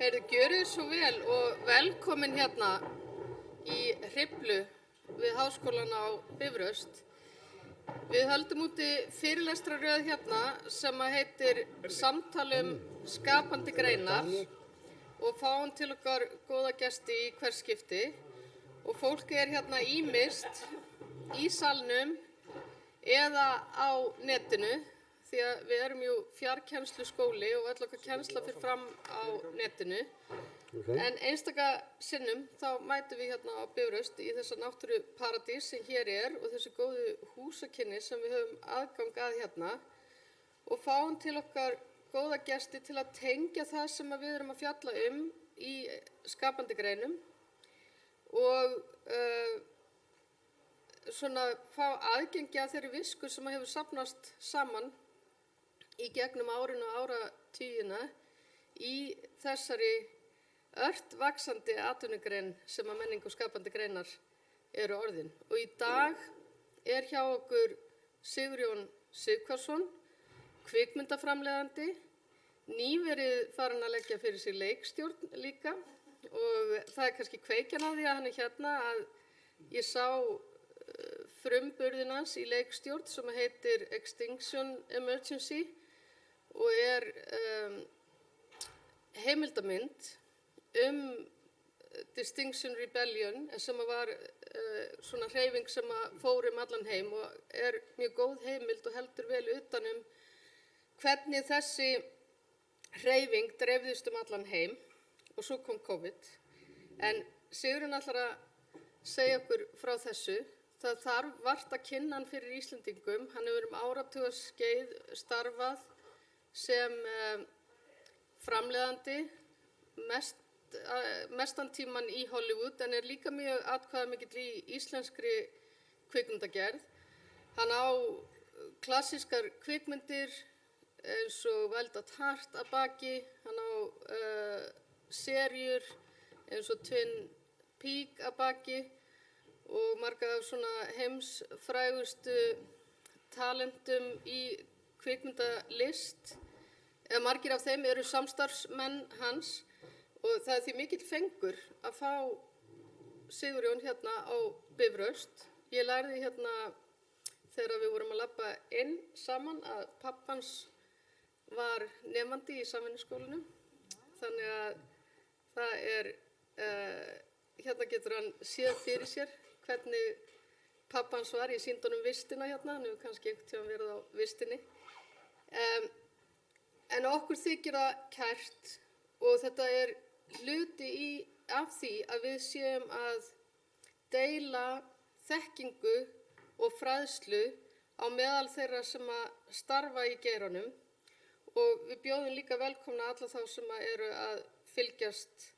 Heyrðu, gjörið svo vel og velkomin hérna í Hriflu við Háskólann á Bifröst. Við höldum úti fyrirlestrarröð hérna sem heitir Samtal skapandi greinar og fáum til okkar góða gesti í hvert skipti. Og fólki hérna ýmist í salnum eða á netinu því að við erum jú fjarkennsluskóli og öll okkar kennsla fer fram á netinu. Okay. En einstaka sinnum þá mætum við hérna á Bifröst í þessa náttúruparadís sem hér og þessi góðu húsakynni sem við höfum aðgang að hérna og fáum til okkar góða gesti til að tengja það sem við erum að fjalla í skapandi greinum og svona fá aðgengi að þeirri visku sem hefur safnast saman í gegnum árin og áratugina í þessari ört vaxandi atvinnugrein sem að menning og skapandi greinar eru orðin. Og í dag hjá okkur Sigurjón Sighvatsson, kvikmyndaframleiðandi, nýverið farinn að leggja fyrir sig leikstjórn líka og það kannski kveikjan að því að hann hérna að ég sá frumburðinn hans í leikstjórn sem heitir Extinction Emergency og heimildamynd Distinction Rebellion sem var svona hreyfing sem fór allan heim og mjög góð heimild og heldur vel utan hvernig þessi hreyfing dreifðist allan heim og svo kom COVID. En Sigurinn ætlar að segja okkur frá þessu. Það þarf vart að kynna hann fyrir Íslendingum. Hann hefur áratugaskeið starfað sem framleiðandi, mestan tíman í Hollywood, en líka mjög atkvæðamikill í íslenskri kvikmyndagerð. Hann á klassískar kvikmyndir eins og Wild at Heart að baki, hann á seríur eins og Twin Peaks að baki og marga af svona heimsfrægustu talentum í kvikmyndalist. Margir af þeim eru samstarfsmenn hans og það því mikill fengur að fá Sigurjón hérna á Bifröst. Ég lærði hérna þegar við vorum að labba inn saman að pappans var nemandi í samvinnuskólanum. Þannig að það hérna getur hann séð fyrir sér hvernig pappans var. Ég sýndi honum vistina hérna, hann hefur kannski einhvern tímann verið á vistinni. En okkur þykir það kært og þetta hluti af því að við séum að deila þekkingu og fræðslu á meðal þeirra sem að starfa í geiranum og við bjóðum líka velkomna alla þá sem eru að fylgjast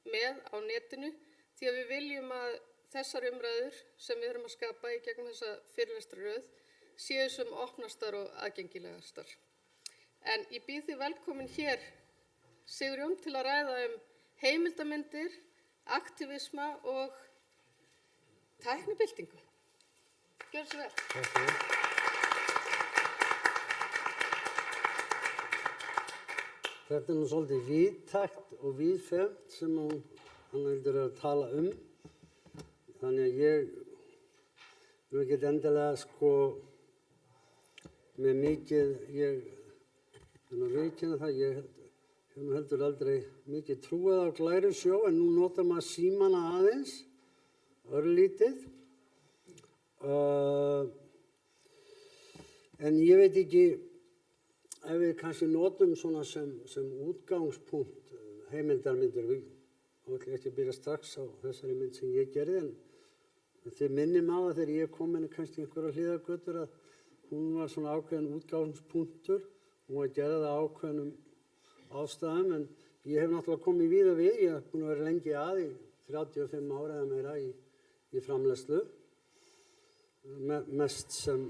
með á netinu því að við viljum að þessar umræður sem við erum að skapa í gegnum þessa fyrirlestrarröð séu sem opnastar og aðgengilegastar. En ég býð þig velkomin hér, Sigurjón, til að ræða heimildamyndir, aktivisma og tæknibyltingu. Gjörðu svo vel. Þetta nú svolítið víðtækt og víðfeðmt sem hann heldur að tala Þannig að ég ekki endilega með mikið, ég viðurkenna það, ég hef heldur aldrei mikið trúað á glærusjó en nú notar maður símana aðeins, örlítið. En ég veit ekki ef við kannski notum svona sem útgangspunkt heimildarmyndir. Við ætlum ekki að byrja strax á þessari mynd sem ég gerði en þið minnum á það þegar ég kom inn kannski einhverja hliðargötur að hún var svona ákveðin útgangspunktur. Hún var gerð að ákveðnum ástæðum en ég hef náttúrulega komið víða við. Ég hef búin að vera lengi í 35 ára eða meira í framleiðslu. Mest sem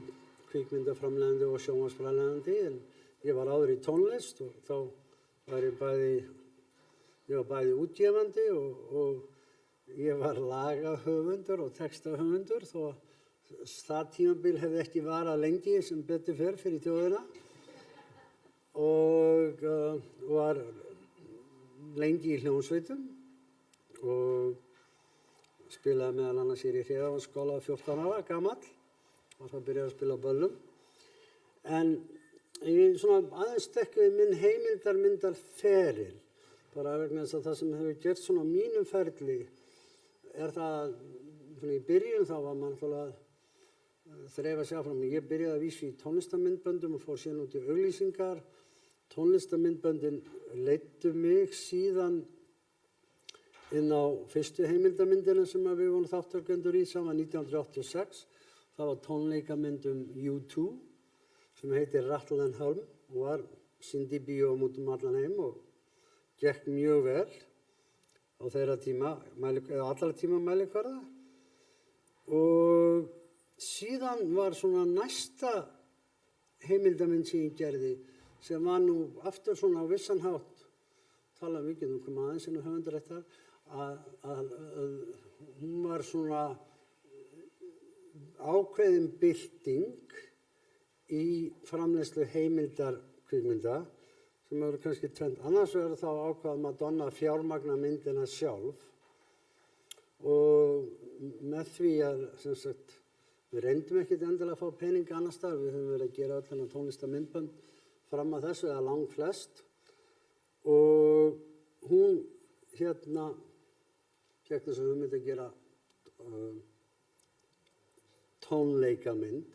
kvikmyndaframleiðandi og sjónvarpsframleiðandi en ég var áður í tónlist og þá var ég bæði útgefandi og ég var lagahöfundur og textahöfundur þó að það tímabil hefði ekki varað lengi sem betur fer fyrir þjóðina og var lengi í hljómsveitum og spilaði meðal annars hér í Hreðavatnsskóla 14 ára gamall og þá byrjaði að spila á böllum. En ég svona aðeins tekkuði minn heimildarmyndarferil, bara vegna þess að það sem hefur gert svona á mínum ferli það svona í byrjun þá var mann að þreifa sig áfram. Ég byrjaði að vísu í tónlistarmyndböndum og fór síðan út í auglýsingar. Tónlistarmyndböndin leiddu mig síðan inn á fyrstu heimildarmyndina sem við vorum þátttökendur í saman 1986. Það var tónleikamynd U2 sem heitir Rattle and Hum og var sýnd í bíóum út allan heim og gekk mjög vel á þeirra tíma, eða allra tíma mælikvarða. Og síðan var svona næsta heimildarmynd sem ég gerði sem var nú aftur svona á vissan hátt, tala mikið koma aðeins inn á höfundaréttar, að hún var svona ákveðin bylting í framleiðslu heimildarkvikmynda sem eru kannski tvennt. Annars verður þá ákvað Madonna að fjármagna myndina sjálf og með því að sem sagt, við reyndum ekkert endilega að fá pening annars staðar, við höfum verið að gera öll hennar tónlistarmyndbönd fram að þessu eða langflest og hún hérna fékk þess að hugmynd að gera tónleikamynd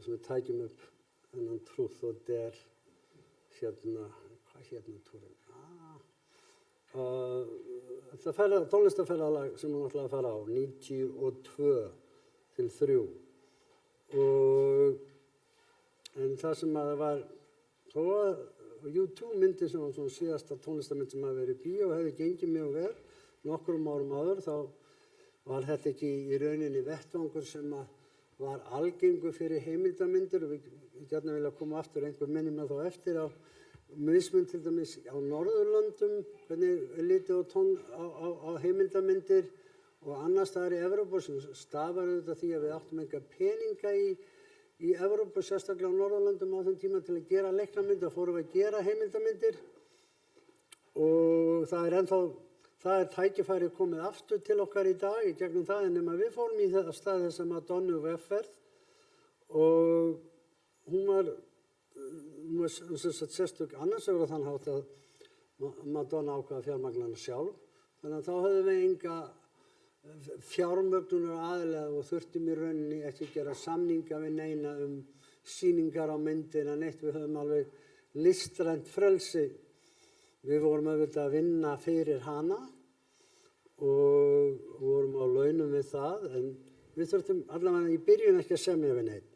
sem við tækjum upp þennan Truth or Dare hérna, hvað hérna túrin? Þetta tónlistarferðalag sem hún ætlaði að fara á 92 til 3 og en það sem að það var þó að U2 myndi sem var svona síðasta tónlistarmynd sem hafi verið í bíó og hefði gengið mjög vel nokkrum árum áður þá var þetta ekki í rauninni vettvangur sem að var algengur fyrir heimildarmyndir og við gjarnan vilja koma aftur einhver minni með þá eftir á mismun til dæmis á Norðurlöndum hvernig litið á heimildarmyndir og annars staðar í Evrópu sem stafar auðvitað því að við áttum enga peninga í Evrópu, sérstaklega á Norðurlöndum á þeim tíma til að gera leiknamyndir, fórum við að gera heimildarmyndir og það er tækifæri komið aftur til okkar í dag í gegnum það en nema við fórum í það stað þessa Madonna vegferð og hún var sérstök annars vegar þann hátt að Madonna ákvað fjármagna hana sjálf þannig að þá höfðum við enga fjármögnunar aðilega og þurftum í rauninni ekki gera samninga við neina sýningar á myndina neitt, við höfum alveg listrænt frelsi. Við vorum auðvitað að vinna fyrir hana og vorum á launum við það en við þurftum allavega í byrjun ekki að semja við neitt.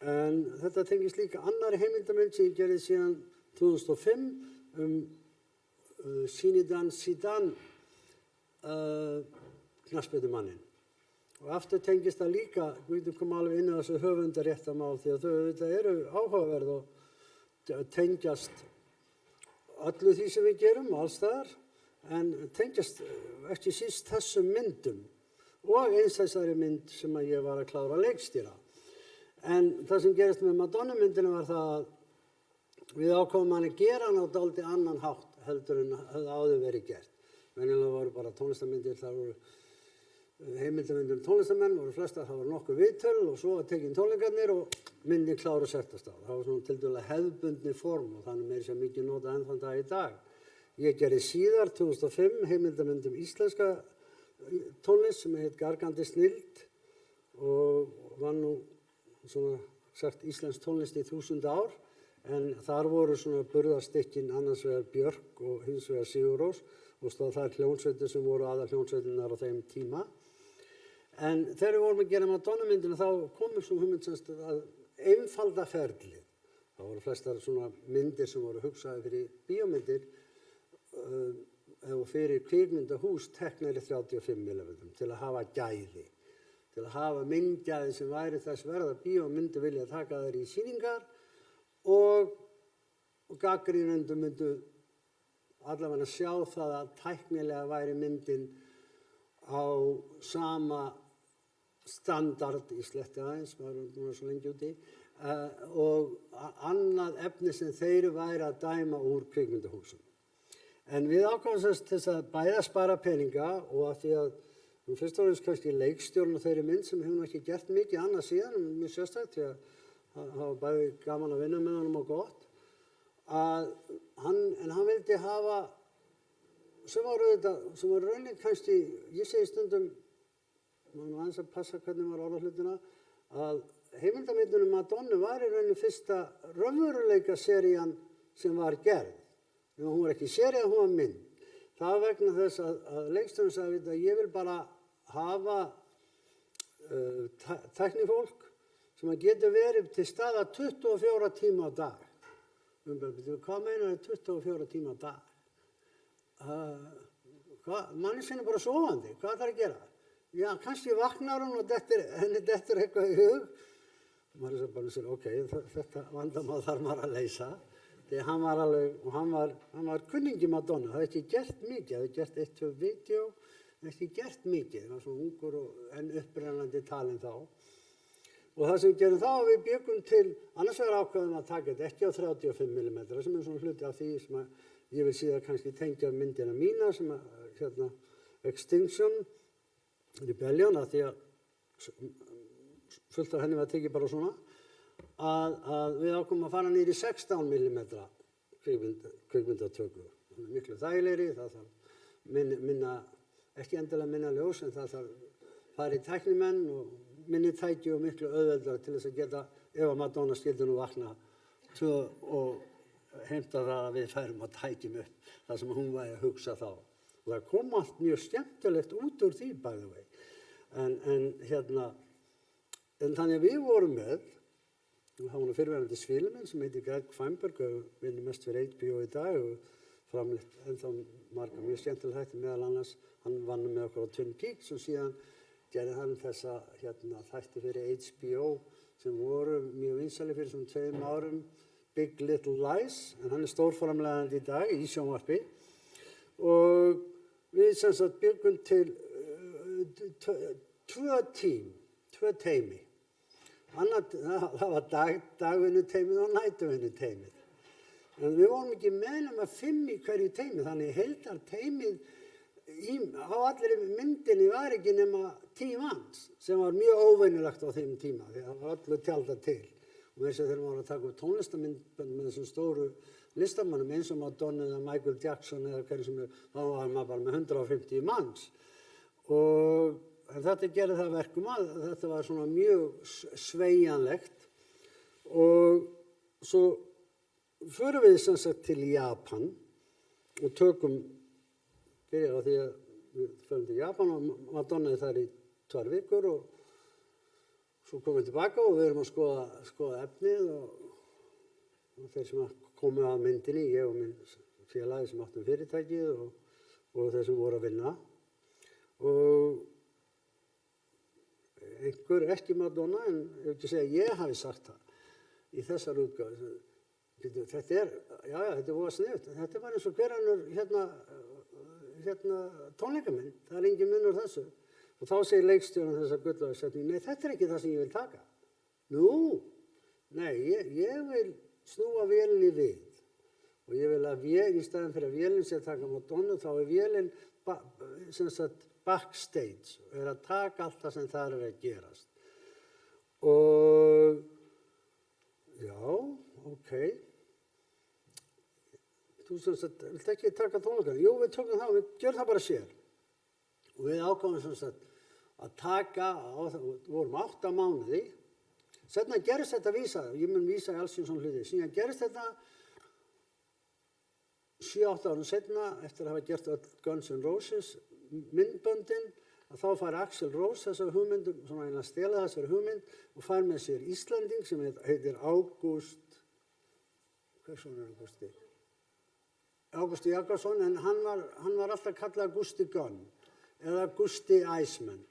En þetta tengist líka annarri heimildarmynd sem ég gerði síðan 2005 Zinedine Zidane knattspyrnumanninn. Og aftur tengist það líka, við komum alveg inn á þessu höfundaréttarmál því að þau auðvitað eru áhugaverð og tengjast öllu því sem við gerum alls staðar en tengjast ekki síst þessum myndum og eins þessari mynd sem að ég var að klára að leikstýra. En það sem gerist með Madonna myndinu var það að við ákváðum að gera hana á dálítið annan hátt heldur en hefði áður verið gert. Venjulega voru bara tónlistarmyndir, það voru heimildarmyndir tónlistarmenn, voru flestar, það voru nokkuð viðtöl og svo var tekin tónleikarnir og myndin klára og settast á. Það var svona tildulega hefðbundni form og þannig meira sem mikið notað enn þann dag í dag. Ég gerði síðar 2005 heimildarmynd íslenska tónlist sem heit Gargandi snild og var nú svona sagt íslensk tónlist í 1000 ár en þar voru svona burðarstykkin annars vegar Björk og hins vegar Sigurrós og stóð þær hljónsveitir sem voru aðal hljónsveitirnar á þeim tíma. En þegar við vorum að gera Madonna-myndina þá komum svo hugmynd að einfalda ferlið. Það voru flestar svona myndir sem voru hugsaði fyrir bíómyndir og fyrir kvikmyndahús teknari 35 mm til að hafa gæði. Til að hafa myndgæði sem væri þess verða bíómyndi vilja taka þær í sýningar og gagnrýnendur myndu allavega sjá það að tæknilega væri myndin á sama standard í sletti aðeins, maður er núna svo lengi úti, og annað efni sem þeir væri að dæma úr kvikmyndahúsum. En við ákváðum þess til þess að bæða spara peninga og að því að fyrst og fremst kannski leikstjórn og þeirri mynd sem hefur ekki gert mikið annað síðan, mjög sérstætt því að það var bæði gaman að vinna með honum og gott, en hann vildi hafa, sem var raunin kannski, ég segi stundum, maður aðeins að passa hvernig maður orða hlutina, að heimildarmyndunum Madonnu var í raunin fyrsta raunveruleika serían sem var gerð. Hún var ekki sería, hún var mynd. Það var vegna þess að leikstjórinn sagði að ég vil bara hafa tæknifólk sem að getur verið til staða 24 tíma á dag. Hvað meinar þið 24 tíma á dag? Manneskjan er bara sofandi, hvað þarf að gera? Já, kannski vaknar hún og henni dettur eitthvað í hug. Maður er bara að segja, ok, þetta vandamál þarf maður að leysa. Þegar hann var kunningi Madonna, það hefði ekki gert mikið, það hefði gert 1-2 vídeo, það hefði ekki gert mikið, það var svona ungur en upprennandi talinn þá. Og það sem við gerum þá, við byggum til, annars vegar ákveðum að taka þetta ekki á 35 mm, sem er svona hluti af því sem að ég vil síðan kannski tengja myndina mína, sem að, Extinction Rebellion, að því að fullt af henni var tekið bara svona, að við ákveðum að fara niður í 16 mm kvikmyndatöku. Það er miklu þægilegri, það þarf ekki endilega minna ljós, en það þarf fara í tæknimenn og minni tæki og miklu auðveldara til þess að geta, ef að Madonna skyldi nú vakna og heimta það að við færum að tækjum upp það sem hún væri að hugsa þá. Og það kom allt mjög skemmtilegt út úr því, by the way. En þannig að við vorum með, og það var nú fyrrverandi svíluminn sem heitir Greg Feinberg og vinnur mest fyrir HBO í dag og framleitt ennþá marga mjög skemmtilega þætti, meðal annars hann vann með okkur á Twin Peaks og síðan gerði hann þessa þætti fyrir HBO sem voru mjög vinsælir fyrir svona 2 árum, Big Little Lies, en hann er stórframleiðandi í dag í sjónvarpi og við sem sagt byggum til 2 teymi. Það var dagvinnuteymið og næturvinnuteymið. En við vorum ekki með nema 5 í hverju teymi, þannig heildarteymið á allri myndinni var ekki nema 10 manns, sem var mjög óvenjulegt á þeim tíma, því það var öllu tjaldað til. Og þess að þegar maður var að taka upp tónlistarmyndbönd með þessum stóru listamönnum eins og Madonna eða Michael Jackson eða hverju sem þá var maður bara með 150 manns. En þetta gerði það verkum að þetta var svona mjög sveigjanlegt og svo förum við sem sagt til Japan og byrjar á því að við förum til Japan og Madonna er þar í 2 vikur og svo komum við tilbaka og við erum að skoða efnið og þeir sem komu að myndinni, ég og minn félagi sem áttum fyrirtækið og þeir sem voru að vinna og einhver, ekki Madonna, en ég vil ekki segja að ég hafi sagt það í þessar útgáfu. Þetta er voða sniðugt. Þetta var eins og hver önnur tónleikamynd. Það er engin munur þessu. Og þá segir leikstjórinn þessa gullauga setningu, nei, þetta er ekki það sem ég vil taka. Nú, nei, ég vil snúa vélinni við. Og ég vil að í staðinn fyrir að vélinn sé að taka Madonna, þá er vélinn sem sagt backstage og er að taka allt það sem það er að gerast. Og já, ok. Þú sem sagt, vilt ekki taka tónleikana? Jú, við tökum það, við gerum það bara sér. Og við ákváðum sem sagt að taka, við vorum 8 mánuði, setna gerist þetta vísa, ég mun vísa í alls í svona hluti, síðan gerist þetta 7-8 árum setna, eftir að hafa gert öll Guns N' Roses, myndböndin, að þá fær Axl Rose þessar hugmyndum, svona að stela þessar hugmynd og fær með sér Íslanding sem heitir Ágúst, hvað svona er Ágústi? Ágústi Jakobsson, en hann var alltaf kallað Gústi Gunn eða Gústi Iceman.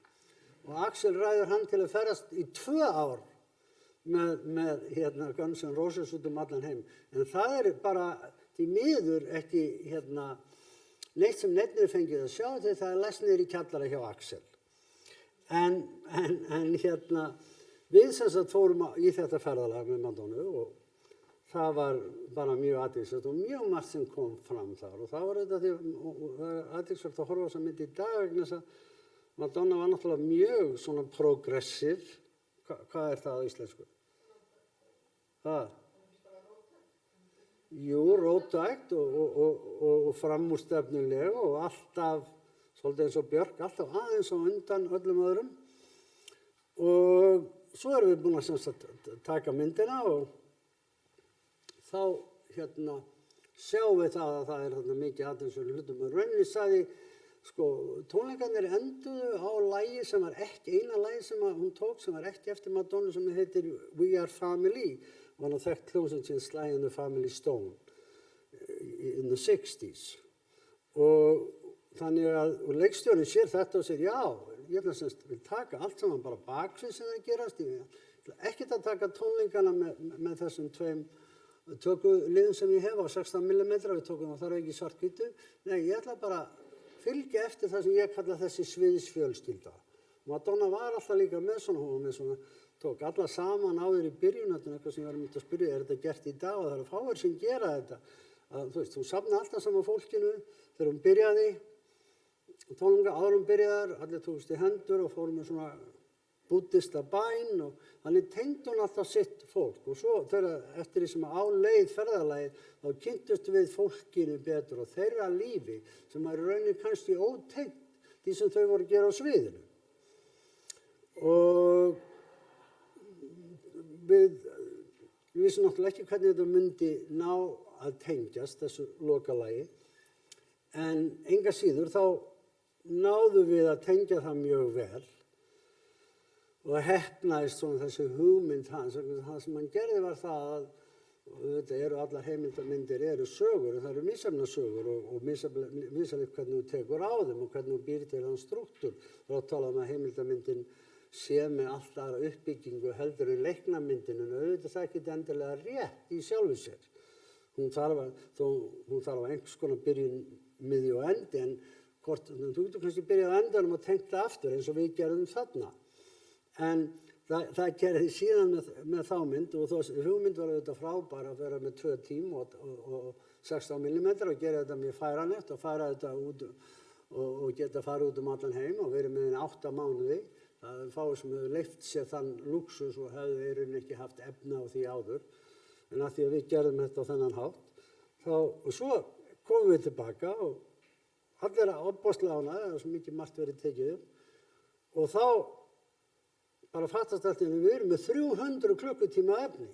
Og Axl ræður hann til að ferðast í 2 ár með Guns N' Roses út allan heim. En það er bara því miður ekki neitt sem neittnir fengið að sjá þegar það er læst niður í kjallara hjá Axl. En við sem sagt fórum í þetta ferðalag með Madonnu og það var bara mjög athyglisvert og mjög margt sem kom fram þar og það var þetta því og það athyglisvert að horfa á þessa mynd í dag vegna þess að Madonna var náttúrulega mjög svona progressiv. Hvað það á íslensku? Það? Jú, róttækt og framúrstefnuleg og alltaf, svolítið eins og Björk, alltaf aðeins á undan öllum öðrum. Og svo erum við búin að taka myndina og þá sjáum við það að það þarna mikið athyglisverðum hlutum. Og rauninni sagði, tónleikarnir enduðu á lagi sem var ekki, eina lagi sem hún tók sem var ekki eftir Madonna sem heitir We Are Family. Var nú þekkt hljómsveit sem Sly and the Family Stone in the 60s. Og þannig að leikstjórinn sér þetta og segir, já, ég ætla semst vil taka allt saman bara baksvið sem það gerast. Ég ætla ekkert að taka tónleikana með þessum tveim tökuliðum sem ég hef á 16 mm, við tókum það þar ekki svart-hvítu. Nei, ég ætla bara að fylgja eftir það sem ég kalla þessi sviðsfjölskylda. Madonna var alltaf líka með svona, tók alla saman á þér í byrjun, þetta er eitthvað sem ég var myndi að spyrja, er þetta gert í dag? Og það eru fáir sem gera þetta. Að, þú veist, hún safnaði alltaf saman fólkinu þegar hún byrjaði, tónleika áður hún byrjaðar, allir tókust í hendur og fórum með svona búddista bæn og þannig tengdi hún alltaf sitt fólk og svo eftir því sem á leið ferðalagið þá kynntust við fólkinu betur og þeirra lífi sem er rauninni kannski ótengt því sem þau voru að gera á sviðinu. Og við vissum náttúrulega ekki hvernig þetta myndi ná að tengjast þessu lokalagi en enga síður þá náðum við að tengja það mjög vel og heppnaðist svona þessi hugmynd hans. Það sem hann gerði var það að þetta eru allar heimildarmyndir eru sögur, það eru misjafnar sögur og misjafnir hvernig þú tekur á þeim og hvernig þú býr til þann strúktúr. Þá talaðum að heimildarmyndin sé með allt aðra uppbyggingu heldur en leiknamyndin en auðvitað það ekki endilega rétt í sjálfu sér. Hún þarf á einhvers konar byrjun, miðju og endi en þú getur kannski byrjað á endanum og tengt það aftur eins og við gerðum þarna. En það gerði síðan með þá mynd og hugmynd var auðvitað frábær að vera með 2 tím og 16 mm og gera þetta mjög færanlegt og færa þetta út og geta farið út allan heim og verið með 8 mánuði. Það er fáir sem hefur leyft sér þann lúxus og hefðu í rauninni ekki haft efni á því áður. En af því að við gerðum þetta á þennan hátt. Og svo komum við tilbaka og allir ofboðslega ánægðir, það er svo mikið margt verið tekið upp. Og þá bara fattast allt í einu við erum með 300 klukkutíma efni.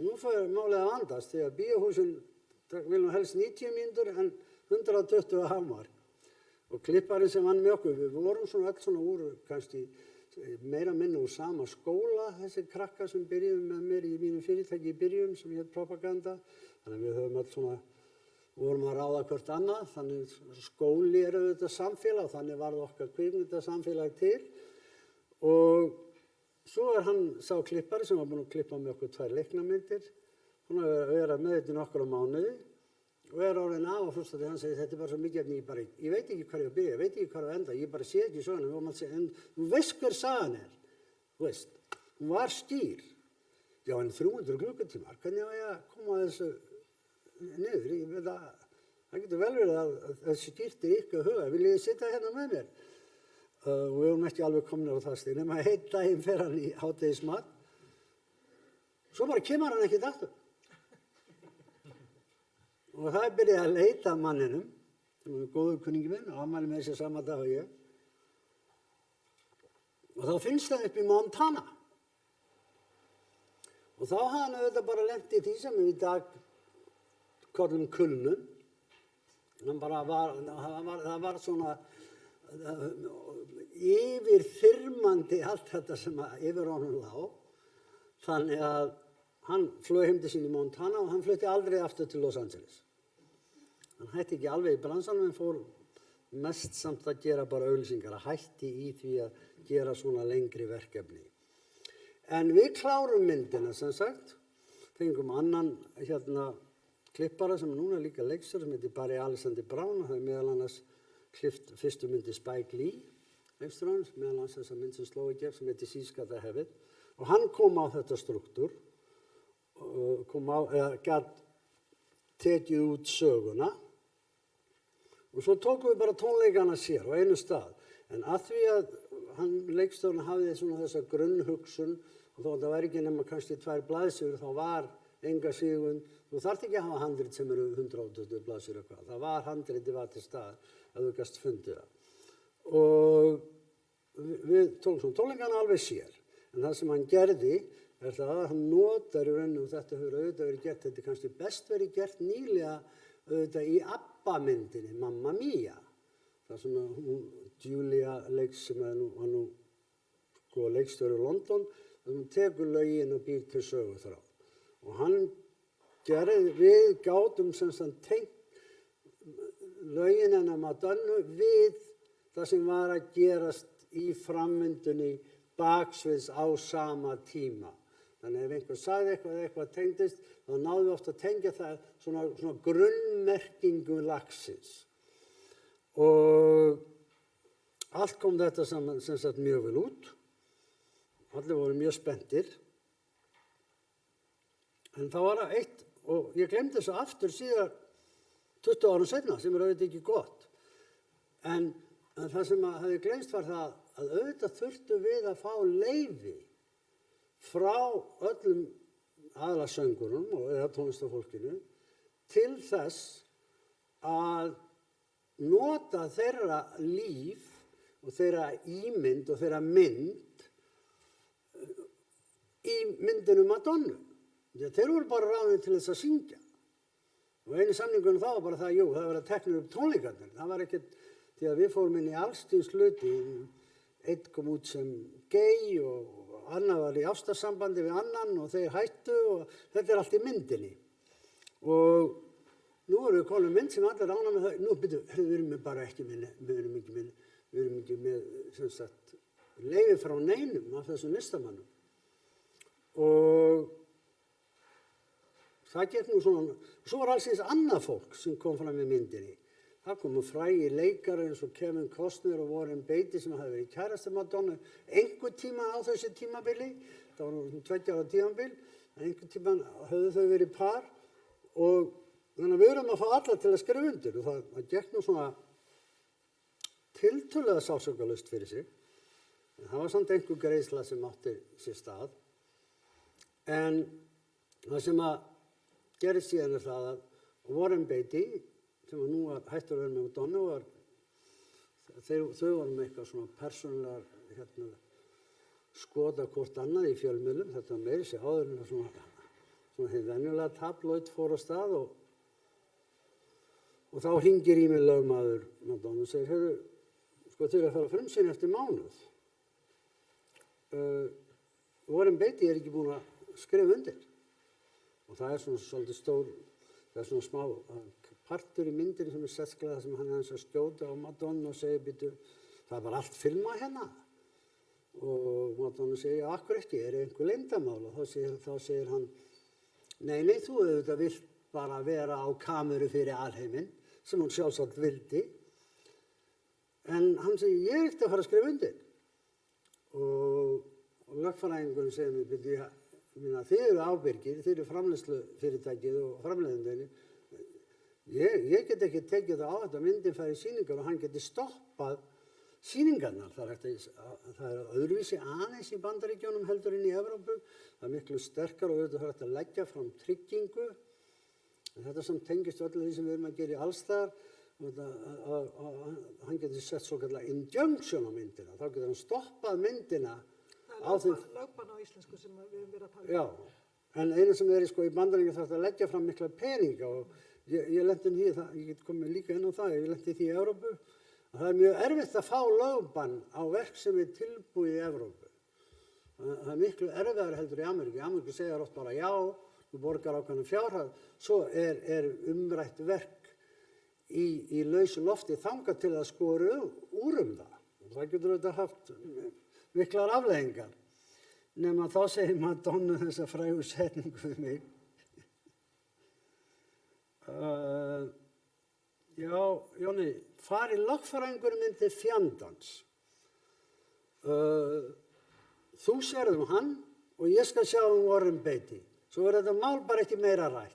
Nú fær málið að vandast því að bíóhúsin vil nú helst 90 mínútur en 120 að hámark. Og klipparinn sem vann með okkur, við vorum svona öll svona úr kannski meira minna úr sama skóla, þessi krakkar sem byrjuðu með mér í mínu fyrirtæki í byrjun sem hét Propaganda. Þannig að við höfum öll svona, vorum að ráða hvert annað, þannig skóli er auðvitað samfélag, þannig varð okkar kvikmyndasamfélag til. Og svo hann sá klippari sem var búinn að klippa með okkur 2 leiknamyndir, hún að vera með þetta í nokkra mánuði og orðinn af og frústandi, hann segi þetta er bara svo mikið efni, ég veit ekki hvað ég að byrja, ég veit ekki hvað að enda, ég bara sé ekki svona, en þú veist hver sagan er, þú veist, hún var skýr, já en 300 klukkutímar, hvernig var ég að koma að þessu niður, ég veit að það getur vel verið að þessi skýrtir ykkur huga, vil ég sitja hérna með mér? Og við erum ekki alveg komnir á það stig, nema einn daginn fer hann í hádegismat, svo bara kemur hann ekkert aftur. Og það byrjaði að leita að manninum, sem var góður kunningi minn, og afmæli með þessi sama dag og ég. Og þá finnst það upp í Montana. Og þá hafði hann auðvitað bara lent í því sem við í dag kallum kulnun. Það var svona yfirþyrmandi allt þetta sem yfir honum lá. Þannig að hann flög heim til sín í Montana og hann flutti aldrei aftur til Los Angeles. Hann hætti ekki alveg í bransanum en fór mest samt að gera bara auglýsingar, að hætti í því að gera svona lengri verkefni. En við klárum myndina sem sagt, fengum annan klippara sem núna er líka leikstjóri sem heitir Barry Alexander Brown og það er meðal annars klippt fyrstu myndi Spike Lee, leikstjórans, meðal annars þessa mynd sem sló í gegn sem heitir She's Got a Habit og hann kom á þetta struktúr kom á, eða gat tekið út söguna og svo tókum við bara tónleikana sér á einu stað. En að því að leikstjórinn hafði svona þessa grunnhugsun og þó að það væri ekki nema kannski 2 blaðsíður þá var enga síðan, þú þarft ekki að hafa handrit sem eru 120 blaðsíður eitthvað. Það var handritið var til stað að þú gast fundið það. Og við tókum svona tónleikana alveg sér. En það sem hann gerði er það að hann notar í rauninu og þetta hefur auðvitað verið gert, þetta er kannski best verið gert nýlega auðvitað í ABBA-myndinni, Mamma Mia. Það er svona Julia leiks sem var nú sko leikstjóri í London, hún tekur lögin og býr til söguþráð. Og hann gerði, við gátum sem sagt tengt lögin hennar Madonnu við það sem var að gerast í framvindunni baksviðs á sama tíma. Þannig ef einhver sagði eitthvað tengdist, þá náðum við ofta að tengja það svona grunnmerkingu lagsins. Og allt kom þetta saman sem sagt mjög vel út. Allir voru mjög spenntir. En það var eitt, og ég glemdi þessu aftur síðan 20 árum seinna, sem er auðvitað ekki gott. En það sem hafði glemst var það að auðvitað þurftu við að fá leyfi frá öllum aðalsöngurum eða tónlistarfólkinu til þess að nota þeirra líf og þeirra ímynd og þeirra mynd í myndinu Madonnu. Þeir voru bara ráðin til þess að syngja. Og einu samningunum þá var bara það, jú, það var að tekna upp tónleikarnir. Það var ekkert, því að við fórum inn í allstíns hluti, einn kom út sem gay og annar var í ástarsambandi við annan og þeir hættu og þetta er allt í myndinni. Og nú erum við konum mynd sem allir rána með það, nú byrju, við erum bara ekki með, við erum ekki með, sem sagt, leyfi frá neinum af þessum listamannum. Og það gekk nú svona, svo var alls eins annað fólk sem kom fram með myndinni. Það komu frægir leikari eins og Kevin Costner og Warren Beatty sem hafði verið kærastar Madonnu einhvern tíma á þessu tímabili, það var nú 20 ára tímabil, en einhvern tíma höfðu þau verið par og þannig að við erum að fá alla til að skrifa undir og það gekk nú svona tiltölulega sársaukalaust fyrir sig. En það var samt einhver greiðsla sem átti sér stað. En það sem að gerist síðan er það að Warren Beatty, sem var nú hættur að vera með Madonnu, þau voru með eitthvað svona persónulegar skoða hvort annað í fjölmiðlum. Þetta var meiri sig áður en svona hið venjulega tabloid fór á stað og þá hringir í mig lögmaður Madonnu og segir, heyrðu, sko þau eru að fara að frumsýna eftir mánuð. Warren Beatty er ekki búin að skrifa undir. Og það er svona svolítið stór, það er svona smá partur í myndinni sem er setsklega sem hann er að skjóta á Madonnu og segir, býtu, það er bara allt filmað hérna. Og Madonnu segir, já, akkur ekki, er einhver leyndarmál? Og þá segir hann, nei, þú auðvitað vilt bara vera á kameru fyrir alheiminn, sem hún sjálfsagt vildi. En hann segir, ég er ekkert að fara að skrifa undir. Og lögfræðingurinn segir mér, býtu, þið eru ábyrgir, þið eru framleiðslufyrirtækið og framleiðendurnir. Ég get ekki tekið það á þetta myndin færi sýningar og hann geti stoppað sýningarnar. Það er öðruvísi aðeins í Bandaríkjunum heldur inn í Evrópu. Það er miklu sterkar og auðvitað hægt að leggja fram tryggingu. En þetta sem tengist öllu því sem við erum að gera í allsstaðar, hann geti sett svo kallar injunction á myndina. Þá getur hann stoppað myndina. Það er lögbann á íslensku sem við höfum verið að tala um. Já, en einu sem er í Bandaríkjunum þarf að leggja fram mikla peninga og ég lenti í því, ég get komið líka inn á það, ég lenti í því í Evrópu. Það er mjög erfitt að fá lögbann á verk sem er tilbúið í Evrópu. Það er miklu erfiðar heldur í Ameríku. Í Ameríku segja oft bara já, þú borgar ákveðna fjárhæð, svo er umrætt verk í lausu lofti þangað til að skoru úr það. Og það getur auðvitað haft miklar afleiðingar. Nema þá segir Madonnu þessa frægu setningu við mig. Já, Jóni, fari lögfræðingur myndi fjandans. Þú sérð hann og ég skal sjá Warren Beatty. Svo var þetta mál bara ekki meira rætt.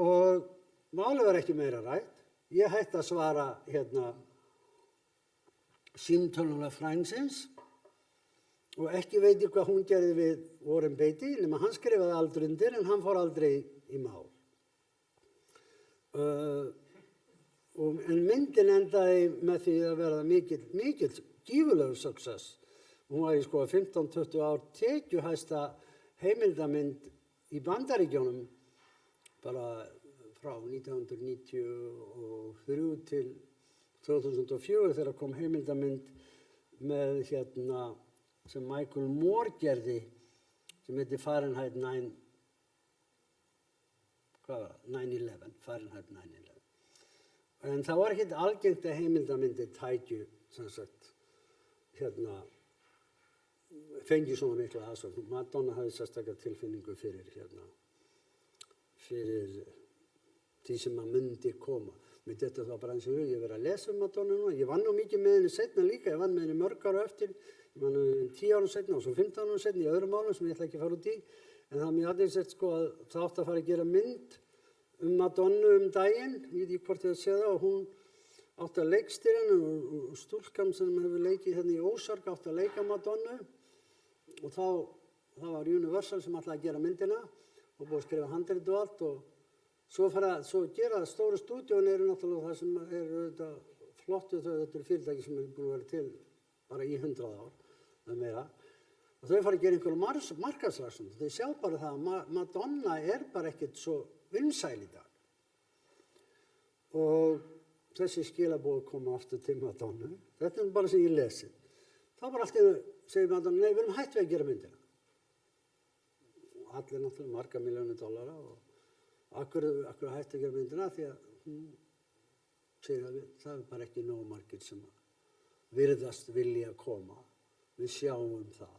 Og málið var ekki meira rætt. Ég hætti að svara símtölum frængsins og ekki veit ég hvað hún gerði við Warren Beatty, nema hann skrifaði aldrei undir en hann fór aldrei í mál. En myndin endaði með því að verða mikill gífurlegur success. Hún var í 15-20 ár tekjuhæsta heimildamynd í Bandaríkjunum bara frá 1993 til 2004 þegar kom heimildamynd með sem Michael Moore gerði sem heitir Fahrenheit 9/11, Fahrenheit 9/11. En það var ekkert algengt að heimildamyndir tækju, sem sagt, fengi svona mikla aðsókn. Madonna hafði sérstaklega tilfinningu fyrir því sem að myndi koma. Mér þetta þá bara eins og ég verið að lesa Madonna núna. Ég vann nú mikið með henni seinna líka, ég vann með henni mörg ára eftir. Ég vann með henni 10 árum seinna og svo 15 árum seinna í öðrum málum sem ég ætla ekki að fara út í. En það mér aðeins að það átti að fara að gera mynd Madonna daginn, ég veit ekki hvort ég að sé það, og hún átti að leikstýra henni og stúlkan sem hefur leikið í Ósark átti að leika Madonna og það var Universal sem ætlaði að gera myndina og búið að skrifa handrit og allt og svo gera stóru stúdíón eru náttúrulega það sem þetta flottu þetta eru fyrirtæki sem búið að vera til bara í 100 ár eða meira og þau fara að gera einhverju markaðsrannsókn. Þau sjá bara það að Madonna bara ekkert svo vinsæl í dag. Og þessi skilaboð koma aftur til Madonna. Þetta bara sem ég lesi. Þá bara allt einu segir Madonna, nei, við erum hætt við að gera myndina. Og allir náttúrulega marga milljónir dollara og akkur hætt að gera myndina því að hún segir að það bara ekki nógu margir sem virðast vilja koma. Við sjáum það.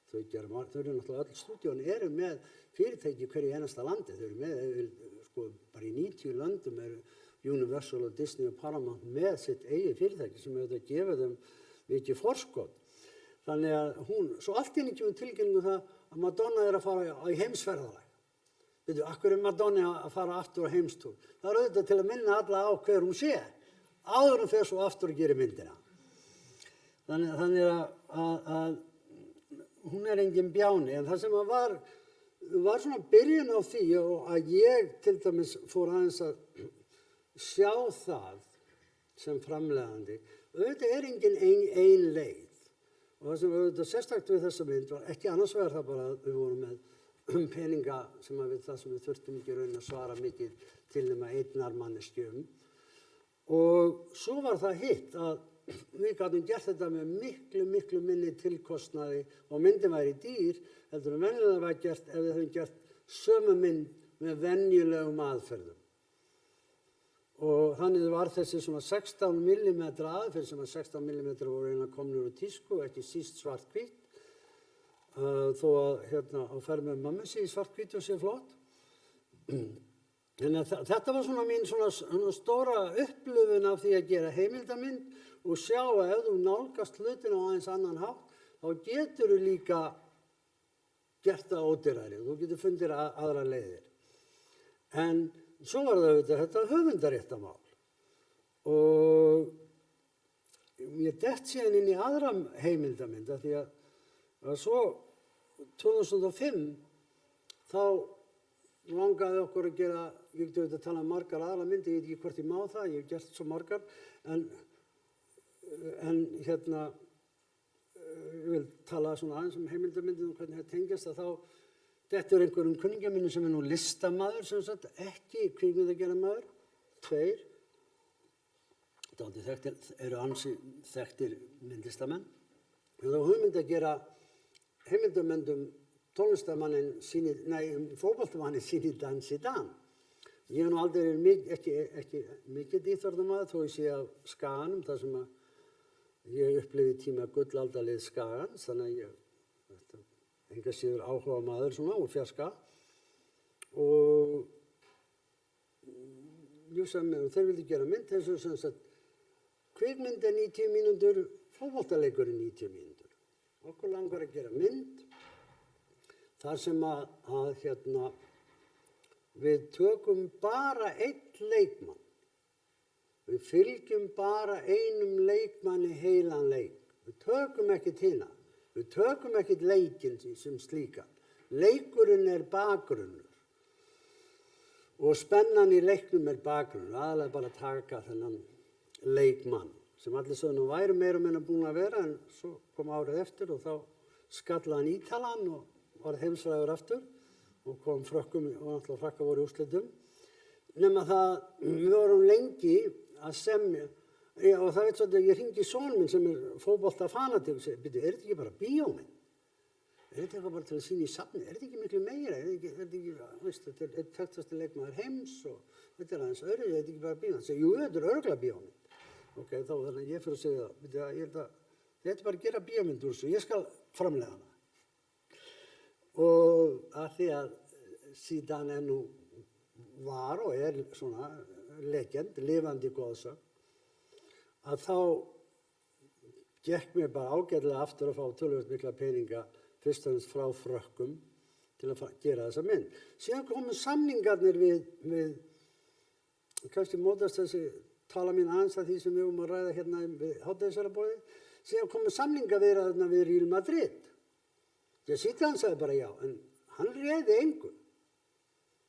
Þau eru náttúrulega öll stúdíón eru með fyrirtæki hverju einasta landi. Þau eru með, bara í 90 löndum eru Universal og Disney og Paramount með sitt eigið fyrirtæki sem hefur að gefa þeim mikið forskot. Þannig að svo allt í einu kemur tilkynningu það að Madonna að fara í heimsferðalag. Veitu, akkur Madonna að fara aftur á heimstúr? Það auðvitað til að minna alla á hver hún sé. Áður hún fer svo aftur að gera myndina. Þannig að hún engin bjáni, en það sem var svona byrjun á því og að ég til dæmis fór aðeins að sjá það sem framleiðandi. Auðvitað engin ein leið. Og það sem auðvitað sérstakt við þessa mynd var ekki annars vegar það bara að við vorum með peninga sem við þurftum ekki raun að svara mikið til nema einnar manneskjum. Og svo var það hitt að við gátum gert þetta með miklu minni tilkostnaði og myndin væri dýr heldur en venjulega var gert ef við höfum gert sömu mynd með venjulegum aðferðum. Og þannig var þessi svona 16 mm aðferð sem að 16 mm voru eiginlega komnir úr tísku og ekki síst svart-hvítt. Þó að á ferð með mömmu sé í svart-hvítu og sé flott. En þetta var svona mín svona stóra upplifun af því að gera heimildamynd og sjá að ef þú nálgast hlutina á aðeins annan hátt, þá getur þú líka gert það ódýrari. Þú getur fundið aðra leiðir. En svo var það þetta höfundaréttamál. Og ég dett síðan inn í aðra heimildamynd af því að svo 2005 þá langaði okkur að gera, ég vildi auðvitað tala um margar aðra myndi, ég veit ekki hvort ég má það, ég hef gert svo margar, en ég vil tala svona aðeins heimildamyndum og hvernig það tengjast að þá dettur einhverjum kunningja minni sem nú listamaður sem sagt, ekki kvikmyndagerðarmaður, 2, þekktir, eru ansi þekktir myndlistamenn, og þá hugmynd að gera heimildamyndum fótboltamannin Zinedine Zidane. Ég hef nú aldrei ekki mikið íþróttamaður þó ég sé af Skaganum, þar sem að ég upplifi tíma gullaldalið Skagans, þannig að ég enga síður áhuga maður svona úr fjarska. Og þeir vildi gera mynd eins og sem sagt kvikmynd 90 mínútur, fótboltaleikur 90 mínútur. Okkur langar að gera mynd þar sem að við tökum bara einn leikmann. Við fylgjum bara einum leikmanni heilan leik. Við tökum ekkert hina. Við tökum ekkert leikinn sem slíkan. Leikurinn er bakgrunnur. Og spennan í leiknum er bakgrunnur. Aðalega bara að taka þennan leikmann. Sem allir sögðu væru meira og minna búin að vera, en svo kom árið eftir og þá skallaði hann Ítalan og var heimsfrægur aftur og kom Frökkum og náttúrulega Frakkar voru í úrslitum. Nema það, við vorum lengi að semja, og það veit svolítið, ég hringi son minn sem er fótboltafanatík og segi, byrju, er þetta ekki bara bíómynd? Er þetta eitthvað bara til að sýna í safni? Er þetta ekki miklu meira? Þetta er tekstasti leikmaður heims og þetta er aðeins öðru, er þetta ekki bara bíómynd? Jú, þetta er örugglega bíómynd. Ok, þá þannig að ég fyrir að segja það, þetta er bara að gera bíómynd úr þessu, ég skal framleiða hana. Og að því að Zidane nú var og er svona legend, lifandi goðsögn, að þá gekk mér bara ágætlega aftur að fá töluvert mikla peninga fyrst og fremst frá Frökkum til að gera þessa mynd. Síðan komu samningarnir við kannski mótast þessi tala mín aðeins að því sem við að ræða hérna við hádegisverðarborðið. Síðan komu samningaviðræðurnar við Real Madrid. Ég Zidane sagði bara já, en hann réði engu.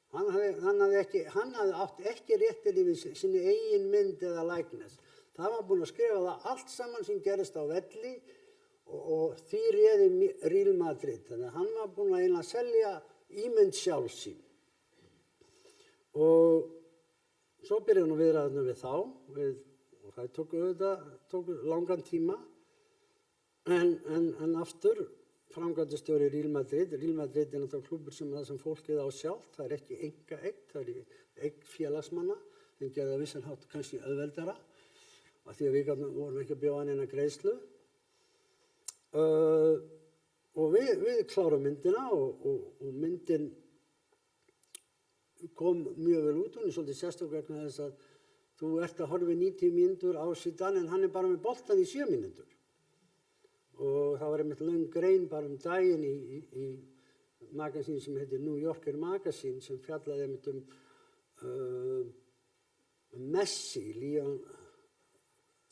Hann hafði átt ekki réttir yfir sinni eigin mynd eða likeness. Það var búinn að skrifa það allt saman sem gerist á velli og því réði Real Madrid. Þannig að hann var búinn að eiginlega selja ímynd sjálf sín. Og svo byrjaði nú viðræðurnar við þá, og það tóku langan tíma, en aftur framkvæmdastjóri Real Madrid. Real Madrid er náttúrulega klúbbur sem það sem fólkið á sjálft, það er ekki einkaeign, það er eign félagsmanna, sem gerði að vissan hátt kannski auðveldara, af því að við vorum ekki að bjóða hann eina greiðslu. Og við klárum myndina og myndin kom mjög vel út, hún er svolítið sérstök vegna þess að þú ert að horfa 90 mínútur á Zidane en hann er bara með boltan í 7 mínútur. Og það var einmitt löng grein bara daginn í magasín sem heitir New Yorker Magazine sem fjallaði einmitt Messi,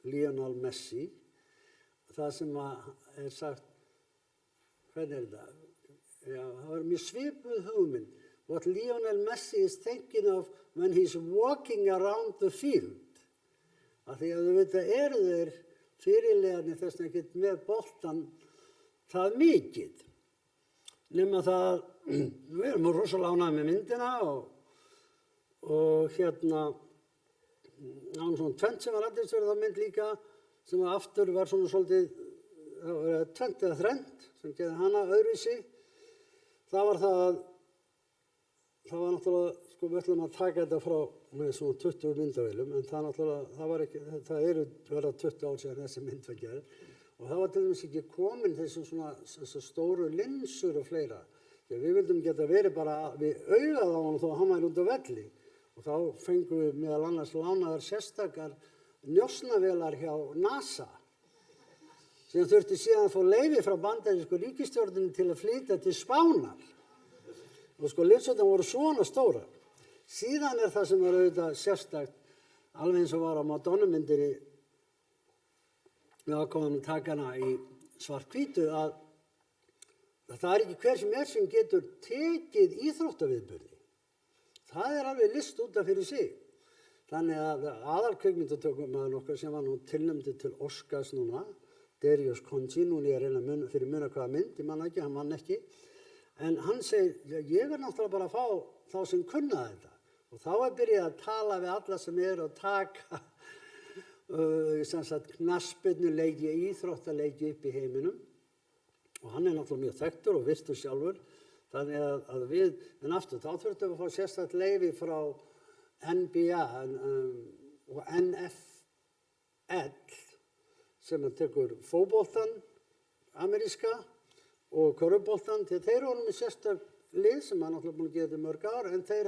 Lionel Messi. Það sem er sagt, hvernig er þetta? Já, það var mjög svipuð hugmynd. What Lionel Messi is thinking of when he's walking around the field. Af því að þú veit að þeir fyrirliðarnir þess vegna ekkert með boltan það mikið. Nema það, við erum rosalega ánægðir með myndina og hérna, það var svona tvennt sem var aðeinsverið á mynd líka, sem aftur var svona svolítið, það var tvennt eða þrennt sem gerði hana öðruvísi. Það var náttúrulega, sko við ætlum að taka þetta frá með svona 20 myndavélum, en það náttúrulega, það verða 20 ár síðan þessi mynd var gerð. Og það var til dæmis ekki komin þessi stóru linsur og fleira. Því við vildum geta verið bara við augað á hann þó að hann væri út á velli. Og þá fengum við meðal annars lánaðar sérstakar njósnavélar hjá NASA. Sem þurfti síðan að fá leyfi frá bandarísku ríkisstjórninni til að flytja til Spánar. Og sko linsurnar voru svona stóra. Síðan er það sem er auðvitað sérstakt, alveg eins og var á Madonna-myndinni, við ákváðum að taka hana í svart-hvítu, að það er ekki hver sem getur tekið íþróttaviðburði. Það er alveg list út af fyrir sig. Þannig að aðalkvikmyndatökumaðurinn okkar sem var nú tilnefndur til Oscars núna, Darius Khondji, núna ég að reyna fyrir muna hvaða mynd, ég man ekki, hann vann ekki. En hann segir, ég náttúrulega bara að fá þá sem kunna þetta. Og þá byrjað að tala við alla sem að taka knattspyrnuleiki, íþróttaleiki upp í heiminum. Og hann náttúrulega mjög þekktur og virtur sjálfur. Þannig að við, en aftur, þá þurftum við að fá sérstakt leyfi frá NBA og NFL sem tekur fótboltann, ameríska, og körfuboltann, því þeir voru með sérstök lið sem náttúrulega búin að gera þetta mörg ár, en þeir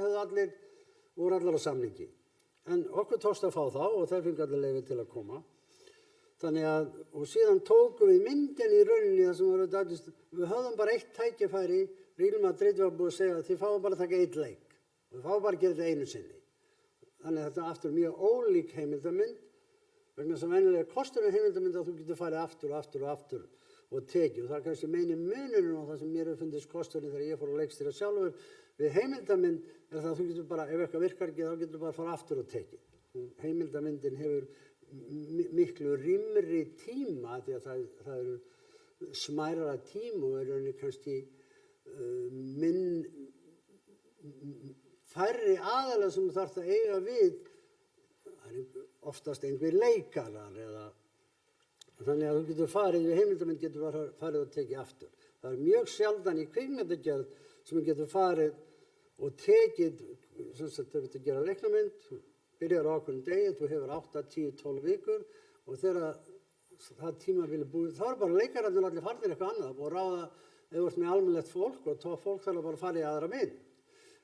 voru allir á samningi. En okkur tókst að fá þá og þeir fengu allir leyfi til að koma. Þannig að, og síðan tókum við myndin í rauninni það sem var auðvitað, við höfðum bara eitt tækifæri, Real Madrid var búið að segja að þið fáum bara að taka eitt leik og þið fáum bara að gera þetta einu sinni. Þannig að þetta er aftur mjög ólík heimildamynd, vegna þess að venjulega kosturinn heimildamynd að þú getur farið aftur og aftur og aftur og tekið. Og það er kannski meini munurinn og það sem mér hefur fundist kosturinn þegar ég fór að leikstýra sjálfur við heimildamynd er það að þú getur bara, ef eitthvað virkar ekki, þá getur þú bara að fara aftur og tekið. Heimildamyndin hefur miklu rýmri tíma því að það eru smærra tím og er rauninni kannski færri aðalega sem þú þarft að eiga við, það er oftast einhver leikarar eða þannig að þú getur farið í heimildamynd getur farið og tekið aftur. Það er mjög sjaldan í kvikmyndagerð sem þú getur farið og tekið, sem sagt þú getur gera leiknamynd, byrjar á ákveðnum degi, þú hefur 8, 10, 12 vikur og þegar það tímabili búið, þá er bara leikararnir allir farnir eitthvað annað, búið að ráða ef þú ert með almennilegt fólk og fólk þarf bara að fara í aðra mynd.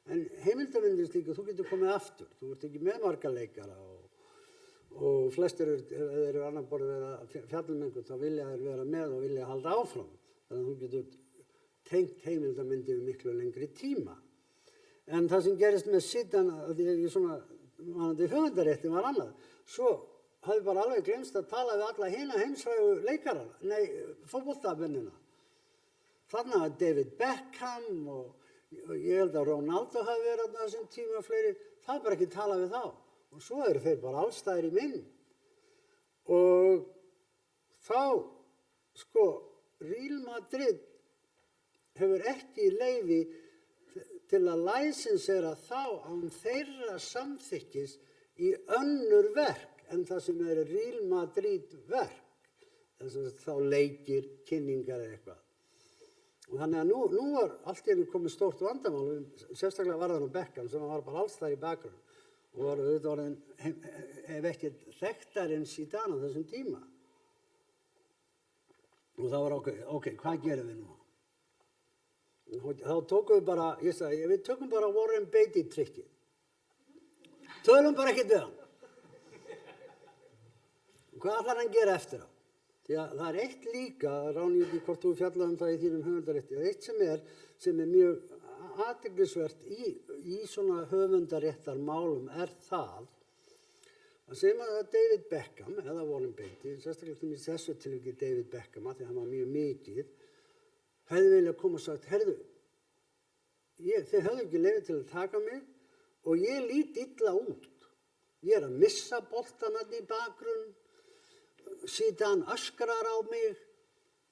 En heimildamyndin slíku, þú getur komið aftur, þú ert ekki með marga leikara og flestir eru annar borð vera fjallmengur, þá vilja þeir vera með og vilja halda áfram. Þannig að þú getur tengt heimildamyndin miklu lengri tíma. En það sem gerist með Zidane, að ég svona vanandi höfundaréttin var annað. Svo hafði bara alveg glemst að tala við alla hina heimsfrægu leikarana, fótboltamennina. Þarna var David Beckham og ég held að Ronaldo hafi verið á þessum tíma og fleiri. Það bara ekki talað við þá. Og svo eru þeir bara allstæðir í mynd. Og þá, Real Madrid hefur ekki leyfi til að læsinsera þá án þeirra samþykkis í önnur verk en það sem eru Real Madrid verk. Þess að þá leikir, kynningar eða eitthvað. Og þannig að nú var allt í einu komið stórt vandamál, sérstaklega var það Beckham sem var bara alls þar í bakgrunn og var auðvitað orðin, ef ekki þekktari en Zidane á þessum tíma. Og það var ok, hvað gerum við nú? Þá tókum við bara, ég sagði, við tökum bara Warren Beatty trikkið. Tölum bara ekkert við hann. Hvað ætlar hann að gera eftir á? Því að það er eitt líka, Ráni, ég veit ekki hvort þú fjallaði það í þínum höfundarétti, eitt sem er mjög athyglisvert í svona höfundaréttarmálum er það að segjum að David Beckham eða Warren Beatty, sérstaklega í þessu tilviki David Beckham, af því hann var mjög mikið, hefði viljað koma og sagt, heyrðu, þið höfðu ekki leyfi til að taka mig og ég lít illa út. Ég er að missa boltana í bakgrunn, Zidane öskrar á mig,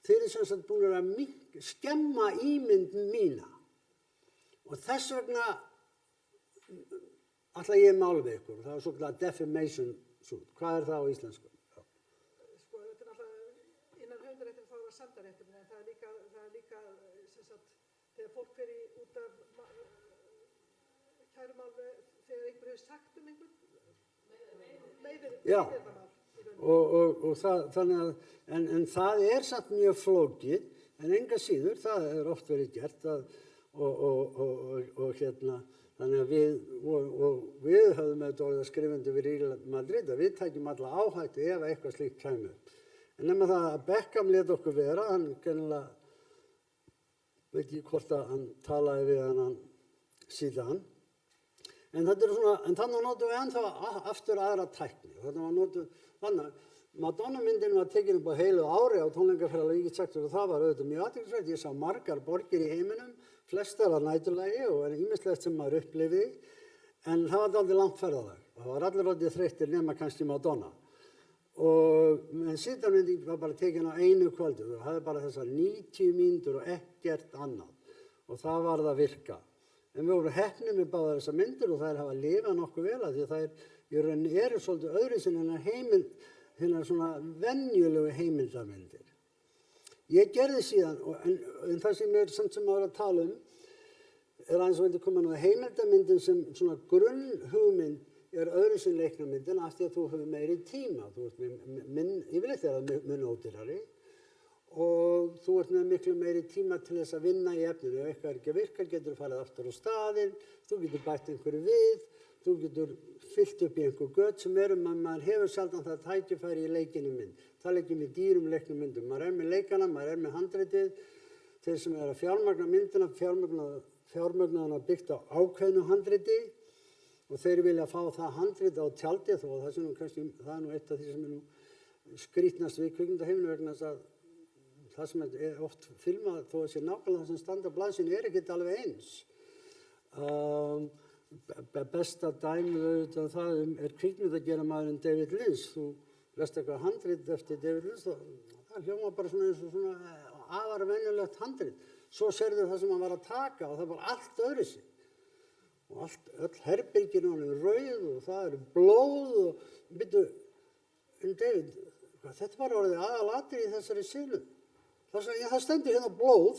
þeir eru sem sagt búin að skemma ímynd mína. Og þess vegna ætla ég mála við ykkur, það er svokallaða defamation suit. Hvað er það á íslensku? Þetta er náttúrulega, innan höfundaréttin þá var samdaréttin, en það er líka sem sagt, þegar fólk fer út af kærumál þegar einhver hefur sagt einhvern, meiðyrðamál. Og það, þannig að, en það er samt mjög flókið, en enga síður, það er oft verið gert og þannig að við höfðum auðvitað orðið að skrifandi við Real Madrid að við tækjum alla áhættu ef eitthvað slíkt kæmi upp. En nema það að Beckham lét okkur vera, hann gennilega, veit ekki hvort að hann talaði við hann Zidane. En þannig notum við ennþá aftur aðra tækni. Þannig að Madonna-myndin var tekin upp á heilu ári á tónleikaferðalagi, ég get sagt og það var auðvitað mjög athyglisvert. Ég sá margar borgir í heiminum, flestar að næturlagi og ýmislegt sem maður upplifði, en það var dálítið langt ferðalag. Það var allir orðið þreyttir nema kannski Madonna. En Zidane-myndin var bara tekin á einu kvöldu, það hafði bara þessar 90 mínútur og ekkert annað og það var það virka. En við vorum heppnir með báðar þessar myndir og þær hafa lifað nokkuð vel að því að þær eru svolítið öðru sinni hinnar svona venjulegu heimildarmyndir. Ég gerði síðan, en það sem er samt sem að vera að tala er aðeins og koma nú heimildarmyndin sem svona grunnhugmynd er öðru sinni leiknamyndin af því að þú hefur meiri tíma. Þú ert yfirleitt er það mun ódýrari og þú ert með miklu meiri tíma til þess að vinna í efninu. Ef eitthvað er ekki að virka, getur þú farið aftur á staðinn, þú getur bætt einhverju við, þú getur fyllt upp í einhver göt sem maður hefur sjaldan það tækifæri í leikinu mynd tala ekki með dýrum leiknum myndum. Maður með leikana, maður með handritið, þeir sem að fjármagna myndina, fjármagnaðana byggt á ákveðnu handriti og þeir vilja fá það handrit á tjaldi þó það er nú eitt af því sem nú skrýtnast við kvikmyndaheiminu vegna þess að það sem er oft filmað þó að sé nákvæmlega það sem standa á blaðsíðunni ekkert alveg eins. Besta dæmið auðvitað það er kvikmyndagerðarmaðurinn David Lynch. Þú lest eitthvað handrit eftir David Lynch, það hljóma bara svona eins og svona afar venjulegt handrit. Svo sérðu það sem hann var að taka og það var allt öðru sig. Og öll herbergin er rauð og það er blóð og byrju, en David, þetta var orðið aðalatriði í þessari senu. Það stendur hérna blóð,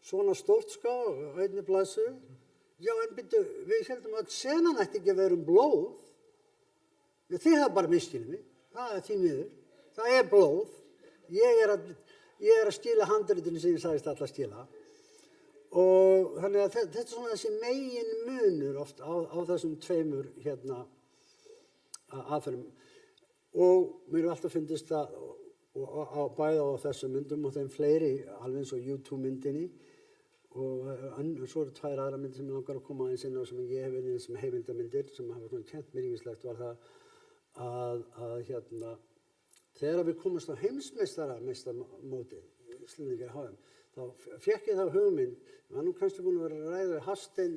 svona stórt á einni blaðsíðu. Já, en byrju, við heldum að senan ætti ekki að vera blóð. Þið hafa bara misskilið mig, það er því miður. Það er blóð. Ég er að skila handritinu sem ég sagðist alltaf skila. Og þannig að þetta er svona þessi megin munur oft á þessum tveimur aðferðum. Og mér alltaf fyndist það bæði á þessum myndum og þeim fleiri, alveg eins og U2 myndinni. Og svo eru tvær aðra myndir sem ég langar að koma aðeins inn á sem ég hef verið sem heimildarmyndir sem hafa svona kennt mér ýmislegt var það að þegar við komumst á heimsmeistaramótið í Íslendingar HM, þá fékk ég þá hugmynd, ég var nú kannski búin að vera að ræða við Hafstein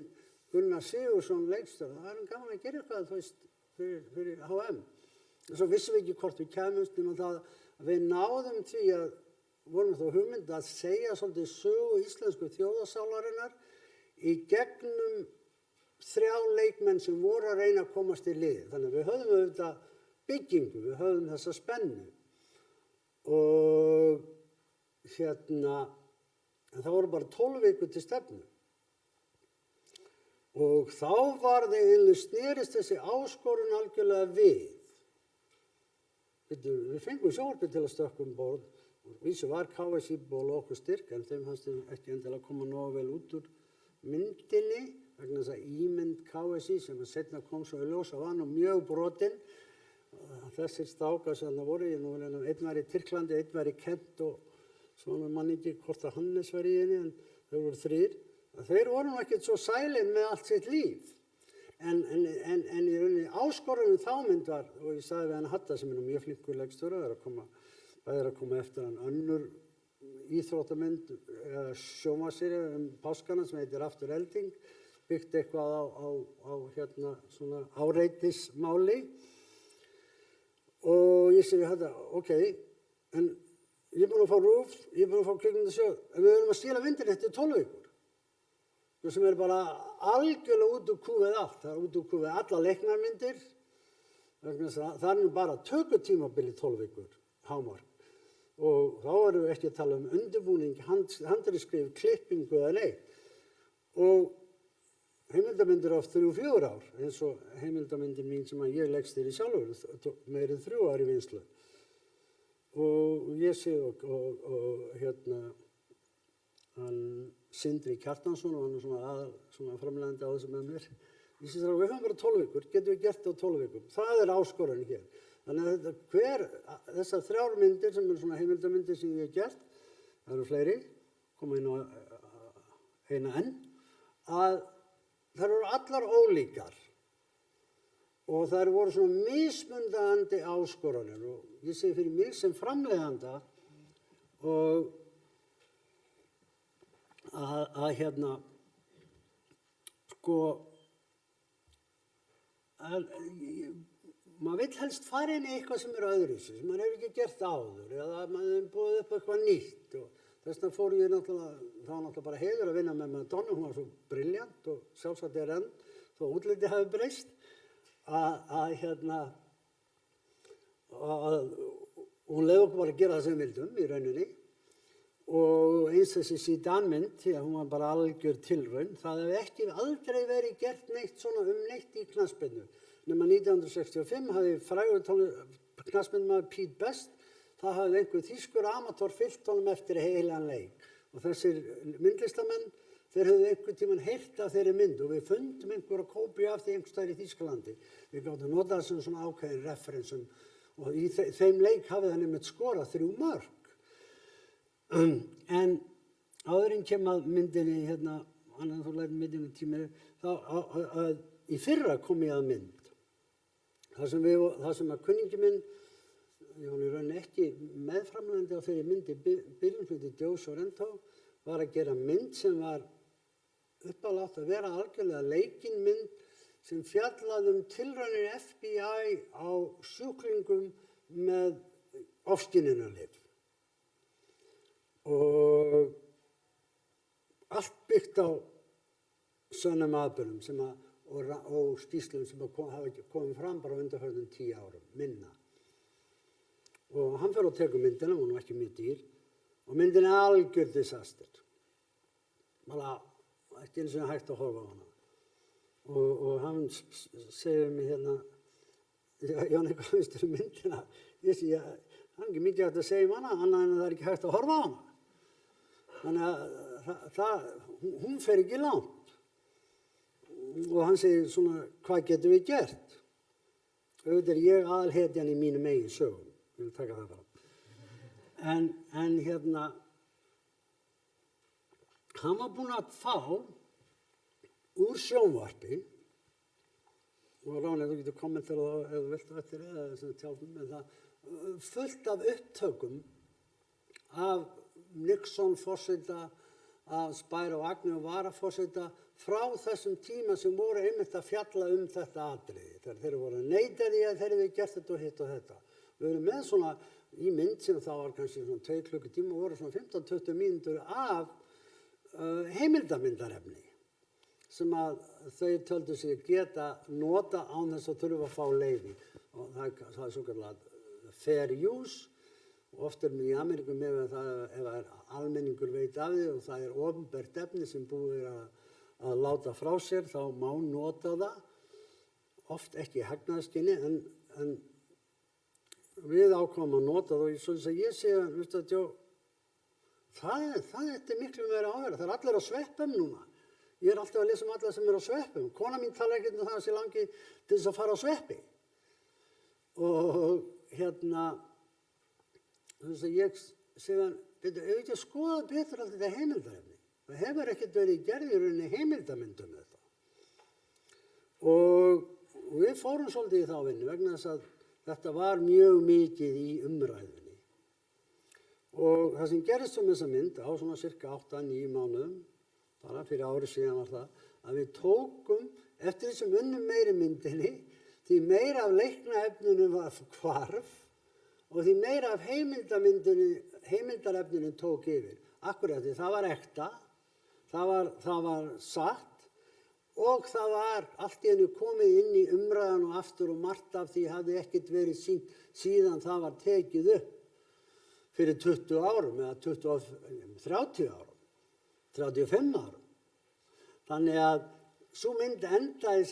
Gunnar Sigurðsson leikstjóra, það er gaman að gera eitthvað þú veist, fyrir HM. En svo vissum við ekki hvort við kæmumst nema það að við náðum því að vorum þá hugmynd að segja svolítið sögu íslensku þjóðarsálarinnar í gegnum 3 leikmenn sem voru að reyna að komast í lið. Þannig að við höfðum auðvitað byggingu, við höfðum þessa spennu og en það voru bara 12 vikur til stefnu. Og þá var það eiginlega snerist þessi áskorun algjörlega við. Við fengum sjónvarpið til að stökkva borð. Vísu var KSÍ ból okkur styrk en þeim fannst ekki endilega að koma nógu vel út úr myndinni vegna þess að ímynd KSÍ sem að seinna kom svo í ljós var nú mjög brotin. Þessir stákar sem það voru, einn var í Tyrklandi, einn var í Kent og svona mann ekki hvort að Hannes var í henni en þau voru 3. Þeir voru nú ekkert svo sælin með allt sitt líf. En í rauninni áskorunum þá mynd var, og ég sagði við hann Hatta sem er nú mjög flinkur leikstjóri, það er að koma eftir hann önnur íþróttamynd eða sjónvarpssería páskana sem heitir Aftur elding, byggt eitthvað á svona áreitismáli. Og ég segi þetta, ok, en ég er búin að fá RÚV, ég er búin að fá Kvikmyndasjóð, en við erum að stela myndinni eftir 12 vikur. Sem er bara algjörlega út úr kúfið allt. Það er út úr kúfið alla leiknarmyndir. Það er nú bara tökutímabili 12 vikur, hámark. Og þá erum við ekki að tala undirbúning, handritsskrif, klippingu eða neitt. Og heimildarmyndir á 3-4 ár, eins og heimildarmyndin mín sem ég leikstýri sjálfur, meira en 3 ár í vinnslu. Og ég sé hann Sindri Kjartansson og hann svona framleiðandi á þessu með mér. Ég sé við höfum bara 12 vikur, getum við gert það á 12 vikum. Það er áskorun hér. Þannig að þessar 3 myndir sem eru svona heimildarmyndir sem ég hef gert, það eru fleiri, koma inn á eina enn, að þær eru allar ólíkar og þær voru svona mismunandi áskorunir og ég segi fyrir mig sem framleiðanda og maður vill helst fara inn í eitthvað sem er öðruvísi, sem maður hefur ekki gert áður eða maður hefur búið upp eitthvað nýtt og þess vegna fór ég það var náttúrulega bara heiður að vinna með Madonna, hún var svo brilljant og sjálfsagt er enn, þó útlitið hafi breyst hún leyfði okkur bara að gera það sem við vildum í rauninni og eins þessi Zidane-mynd, því að hún var bara algjör tilraun, það hefði aldrei verið gert neitt svona neitt í knattspyrnu. Nema 1965 hafði frægur knattspyrnumaður Pete Best, það hafði einhver þýskur amatör fylgt honum eftir heilan leik. Og þessir myndlistamenn, þeir höfðu einhvern tímann heyrt af þeirri mynd og við fundum einhverja kópíu af því einhvers staðar í Þýskalandi. Við gátum notað sem svona ákveðin referensum og í þeim leik hafði hann einmitt skorað 3 mörk. En áður en kem að myndinni hérna, annan þú lært myndinni tímið, þá í fyrra kom ég að mynd. Það sem að kunningi minn, ég var í rauninni ekki meðframlegandi á þeirri myndi, byrjumhluti Joe Sorrento, var að gera mynd sem var uppálátt að vera algjörlega leikinn mynd sem fjallaði tilraunir FBI á sjúklingum með ofskynjunarlyf. Og allt byggt á sönnum atburðum og skýrslum sem hafa komið fram bara undanfarnum 10 árum, minna. Og hann fer og tekur myndina, hún var ekki mjög dýr, og myndin algjör disaster. Bara ekki eins og hægt að horfa á hana. Og hann segir mér hérna, Jóni, hvað finnst þér myndina? Ég segi, hann er ekki mikið hægt að segja hana, annað en það er ekki hægt að horfa á hana. Þannig að hún fer ekki langt. Og hann segir svona, hvað getum við gert? Auðvitað er ég aðalhetjan í mínum eigin sögum. Ég vil taka það fram. En hérna, hann var búinn að fá úr sjónvarpi, og Ránir, þú getur kommentarað á ef þú vilt á eftir eða tjálfum með það, fullt af upptökum af Nixon forseta, af Spiro Agnew varaforseta, frá þessum tíma sem voru einmitt að fjalla þetta atriði. Þeir voru að neita því að þeir hefðu gert þetta og hitt og þetta. Við erum með svona í mynd sem þá var kannski svona 2 klukkutíma og voru svona 15-20 mínútur af heimildarmyndarefni sem að þau töldu sig geta nota án þess að þurfa að fá leyfi. Og það er svokallega fair use. Og oft í Ameríku með það ef almenningur veit af því og það er opinbert efni sem búið að láta frá sér, þá má nota það, oft ekki í hagnaðarskyni, en við ákváðum að nota það og svo ég segi, veistu að það er miklu meira áverða, það er allir á sveppum núna. Ég er alltaf að lesa alla sem eru á sveppum. Kona mín talar ekki það að sé langi til þess að fara á sveppi. Og hérna, þess að ég segi hann, ef við ekki að skoða betur allt þetta heimildarefni. Það hefur ekkert verið gerð í rauninni heimildarmyndum þetta. Og við fórum svolítið í þá vinnu vegna þess að þetta var mjög mikið í umræðunni. Og það sem gerist um þessa mynd á svona cirka 8-9 mánuðum, bara fyrir ári síðan var það, að við tókum, eftir þessum unnum meiri myndinni, því meira af leiknaefninu var hvarf og því meira af heimildarefninu tók yfir. Akkurat því það var ekta, það var satt og það var allt í einu komið inn í umræðan og aftur og margt af því hafði ekkert verið sýnt síðan það var tekið upp fyrir 20 árum eða 30 árum, 35 árum. Þannig að sú mynd endaði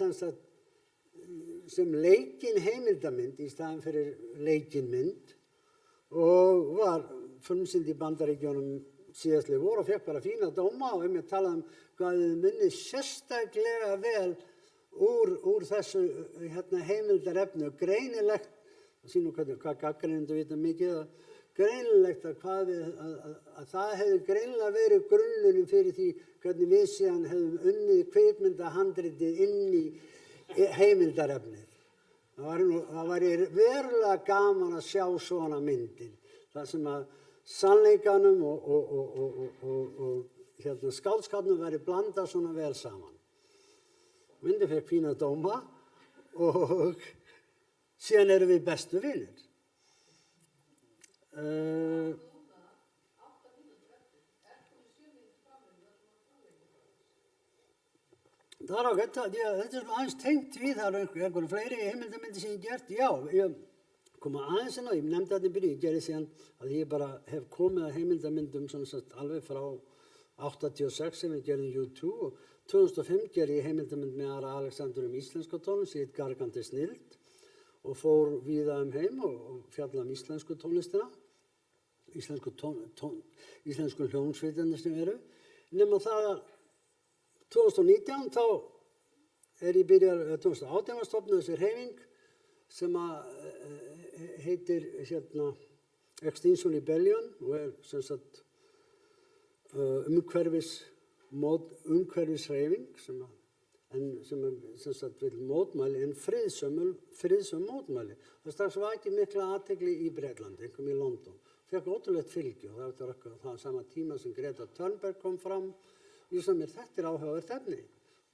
sem leikinn heimildarmynd í staðan fyrir leikinn mynd og var frumsýnd í Bandaríkjunum síðastliðið vor og fekk bara fína dóma og einmitt talaði hvað þið minni sérstaklega vel úr þessu heimildarefni og greinilegt, það sýnum hvað gagnrýnendur vita mikið, greinilegt að það hefði greinilega verið grunnurinn fyrir því hvernig við síðan hefðum unnið kvikmyndahandritið inn í heimildarefnið. Það væri verulega gaman að sjá svona myndir, þar sem að sannleikanum og skáldskapnum væri blandað svona vel saman. Myndin fékk fína dóma og síðan erum við bestu vinir. Það er ágætt, þetta er aðeins tengt við, það eru einhverju fleiri heimildarmyndir sem ég gert. Já, ég kom aðeins inn á, ég nefndi þetta í byrju, ég gerði síðan að ég bara hef komið að heimildarmyndum alveg frá 86 sem við gerðum U2 og 2005 gerði ég heimildarmynd með Ara Alexander íslensku tónlist, ég heit Gargandi snild og fór víða heim og fjalla íslensku tónlistina, íslensku hljómsveitarnir sem eru. Nema það að 2019 þá ég byrjar 2018 var stofnuð þessi hreyfing sem að heitir hérna Extinction Rebellion og sem sagt umhverfishreyfing sem sagt vil mótmæli en friðsöm mótmæli. Það strax vakið mikla athygli í Bretlandi, einhverjum í London. Fekk ótrúlegt fylgi og það var það sama tíma sem Greta Thunberg kom fram. Ég sagði mér, þetta áhugavert efni.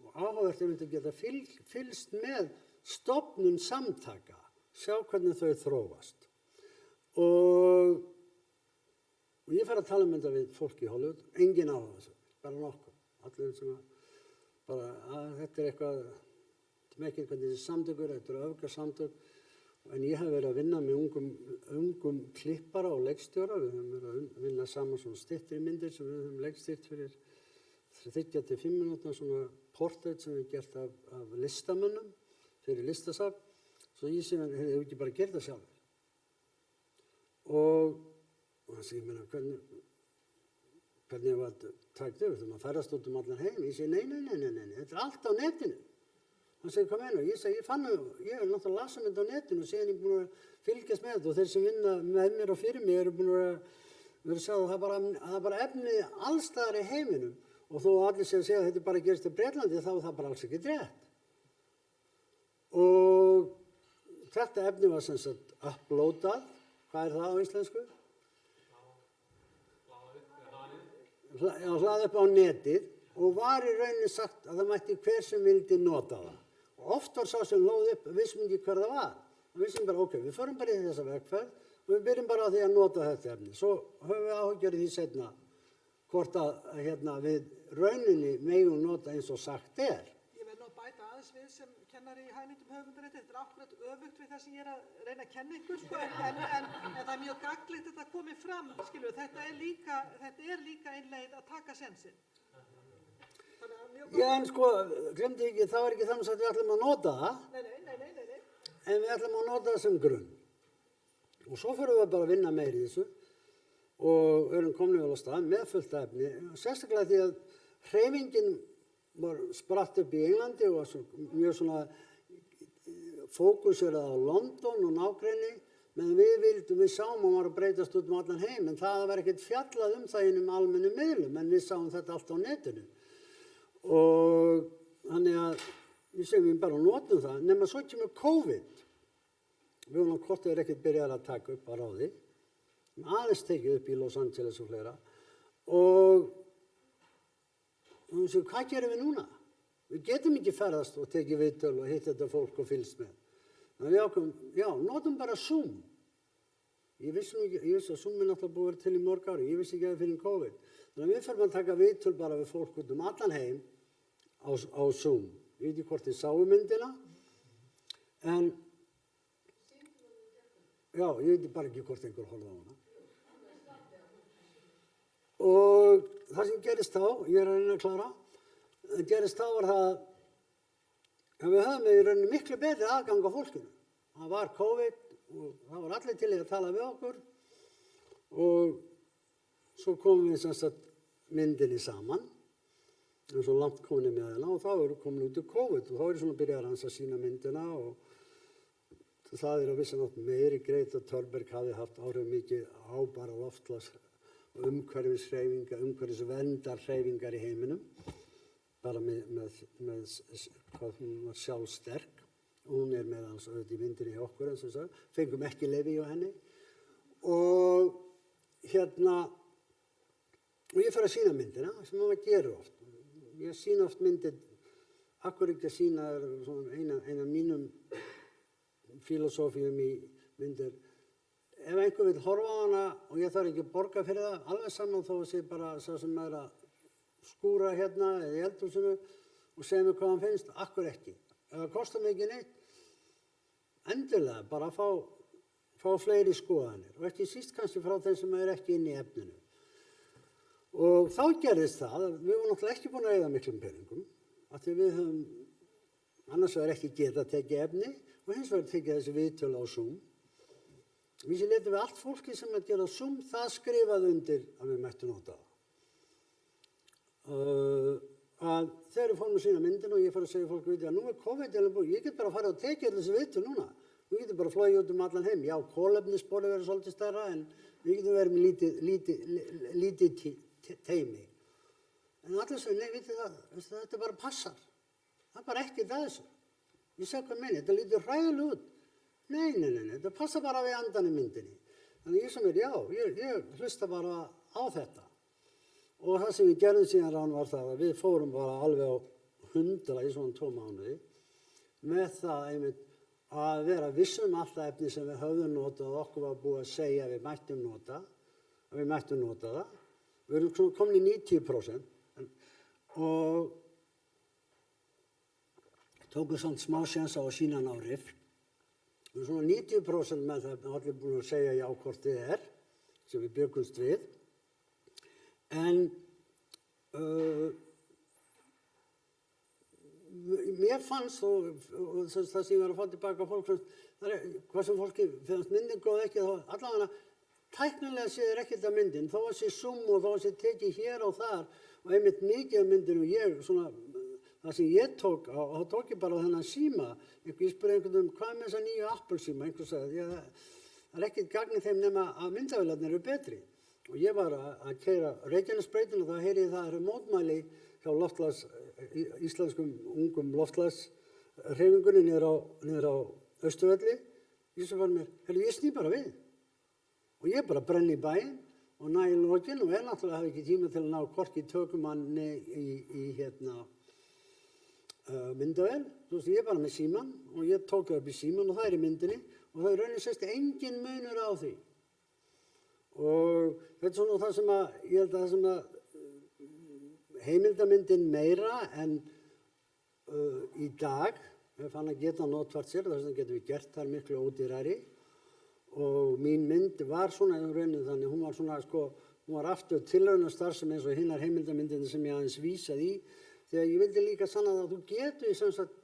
Og áhugavert að geta fylgst með stofnun samtaka, sjá hvernig þau þróast. Og ég fer að tala um þetta við fólk í Hollywood, engin áhuga þessu, bara nokkuð. Allir sem þetta eitthvað, þetta ekki hvernig þessi samtökur, þetta öfgasamtök. En ég hef verið að vinna með ungum klippara og leikstjóra. Við höfum verið að vinna saman svona styttri myndir sem við höfum leikstýrt fyrir 35 minútna svona portrait sem við gert af listamönnum fyrir listasafn. Svo ég segi, hefur ekki bara gert það sjálfur. Og hann segi, hvernig var þetta tækt yfir? Þegar maður ferðast út allan heim. Ég segi, nei, þetta allt á netinu. Hann segi, hvað meina? Ég segi, ég er náttúrulega að lasa þetta á netinu og síðan ég er búin að fylgjast með þetta og þeir sem vinna með mér og fyrir mig eru búin að vera að sjá að það er bara efni allstaðar í heiminum og þó allir sem segja að þetta bara gerist í Bretlandi þá er það bara alls ekki rétt. Og þetta efni var sem sagt uploadað. Hvað er það á íslensku? Hlaða upp á netið og var í rauninni sagt að það mætti hver sem vildi nota það. Og oft var sá sem hlóð upp, vissum ekki hver það var. Við vissum bara, ok, við förum bara í þessa vegferð og við byrjum bara á því að nota þetta efni. Svo höfum við áhyggjur því seinna hvort að við rauninni megum nota eins og sagt er. Ég verð nú að bæta aðeins við sem kennari í hagnýtum höfundarétti. Þetta er akkurat öfugt við það sem ég er að reyna að kenna ykkur, sko. En það er mjög gagnlegt að þetta komi fram, skilur. Þetta er líka ein leið að taka sensinn. Já, en sko, glemdi ekki, það var ekki þannig að við ætlum að nota það. Nei. En við ætlum að nota það sem grunn. Og svo fyrir við bara að vinna meir í þessu og erum komin vel á stað með fullt efni. Sérstaklega því að hreyfingin var spratt upp í Englandi og var mjög svona fókuserað á London og nágrenni, meðan við sáum að var að breytast út allan heim, en það var ekkert fjallað það innum almennum miðlum, en við sáum þetta allt á netinu. Og þannig að við segjum við bara notum það, nema svo kemur COVID. Við vorum á kortið ekkert byrjað að taka upp á ráði, aðeins tekið upp í Los Angeles og fleira. Og við segjum, hvað gerum við núna? Við getum ekki ferðast og tekið viðtöl og hitt þetta fólk og fylgst með. Þannig við ákveðum, já, notum bara Zoom. Ég vissi að Zoom náttúrulega búið til í mörg ári, ég vissi ekki að það fyrir COVID. Þannig að við fyrir að taka viðtöl bara við fólk út allan heim á Zoom. Ég veit ekki hvort þið sáu myndina, en já, ég veit bara ekki hvort einhver horfði á hana. Og það sem gerist þá, ég er að reyna að klára, gerist þá var það að við höfum í rauninni miklu betri aðgang á fólkinu. Það var COVID og það var allir til að tala við okkur og svo komum við sem sagt myndinni saman eins og langt komin með hana og þá erum við komin út í COVID og þá er svona byrjað hans að sína myndina og það á vissan átt meiri Greta Thunberg hafi haft áhrif mikið á bara loftslags umhverfisverndarhreyfingar í heiminum bara með hvað hún var sjálfsterk og hún er með hans auðvitað í myndinni hjá okkur eins og það, fengum ekki leyfi hjá henni og og ég fer að sýna myndina sem maður gerir oft. Ég sýna oft myndir, akkur ekki að sýna eina af mínum filosófíum í myndir. Ef einhver vil horfa á hana og ég þarf ekki að borga fyrir það, alveg saman þó að sé bara sá sem er að skúra hérna eða í eldhúsinu og segja mér hvað hann finnst, akkur ekki. Ef það kostar mig ekki neitt, endilega bara að fá fleiri skoðanir og ekki síst kannski frá þeim sem er ekki inn í efninu. Og þá gerðist það að við vorum náttúrulega ekki búin að eyða miklum peningum af því við höfum annars vegar ekki getað tekið efni og hins vegar tekið þessi viðtöl á Zoom. Við sem letum við allt fólki sem að gera Zoom, það skrifaði undir að við mættum nota það. Að þegar við fórum að sýna myndin og ég fór að segja fólk við að nú er COVID búið, ég get bara að fara og tekið þessi viðtöl núna. Við getum bara flogið út allan heim. Já, kolefnissporið verður svolítið stærra en við getum verið með lítið teymi. En allir sem, nei, vitið það, þetta bara passar. Það bara ekkert að þessu. Ég segi hvað meina, þetta lítur hræðilega út. Nei, þetta passar bara við andan í myndinni. Þannig ég sem ég hlusta bara á þetta. Og það sem við gerðum síðan Rán var það að við fórum bara alveg á 100 í svona 2 mánuði með það einmitt að vera vissum alltaf efni sem við höfðum notað og okkur var búið að segja að við mættum nota það. Við erum komin í 90% og tókum samt smá sénsa á að sýna hann á RIF. Við erum svona 90% með það að allir búin að segja já hvort þið sem við bjökumst við. En mér fannst og það sem ég var að fá tilbaka fólk, hvað sem fólki finnst myndin góð ekki, þá allavega tæknilega séður ekkert af myndin, þó að sé zoom og þó að sé tekið hér og þar og einmitt mikið af myndinu það sem ég tók á, þá tók ég bara á þennan síma, ég spurði einhvern hvað með þessa nýju Apple síma, einhver sagði, það ekkert gagnið þeim nema að myndavélarnir eru betri. Og ég var að keyra Reykjanesbrautina og þá heyri ég það eru mótmæli hjá íslenskum ungum loftslagshreyfingunni niður á Austurvelli. Ég sem var mér, ég sný bara við. Og ég bara brenni í bæinn og næ í lokinn og náttúrulega hafi ekki tíma til að ná hvorki tökumanni í myndavél. Þú veist, ég bara með símann og ég tók upp í símann og það í myndinni og það raunin sést engin munur á því. Og þetta er svona það sem ég held að það sem heimildamyndin meira en í dag, við fann að geta notfært sér, þess vegna getum við gert þar miklu ódýrari og mín mynd var svona í rauninni þannig, hún var svona hún var aftur tilraunastarfsemi eins og hinnar heimildamyndinni sem ég aðeins vísað í, þegar ég vildi líka sanna það að þú getur sem sagt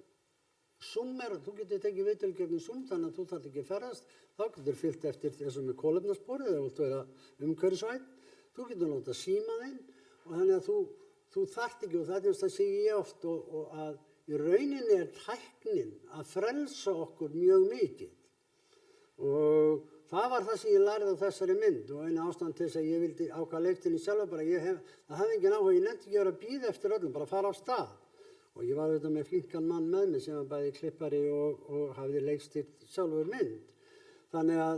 þú getur tekið viðtöl gegnum Zoom þannig að þú þarft ekki að ferðast, þá getur fylgt eftir þessum með kolefnasporið eða þú vilt vera umhverfisvænn, þú getur notað símann þinn og þannig að þú þarft ekki og það segi ég oft og að í rauninni tæknin að frelsa okkur mjög mikið og það var það sem ég lærði á þessari mynd og eina ástæðan til þess að ég vildi ákvað leiktinni sjálfa bara, það hefði engin áhuga, ég nefndi ekki að vera að bíða eftir öllum, bara fara á stað. Og ég var auðvitað með flinkan mann með mig sem var bæði klippari og hafði leikstýrt sjálfur mynd. Þannig að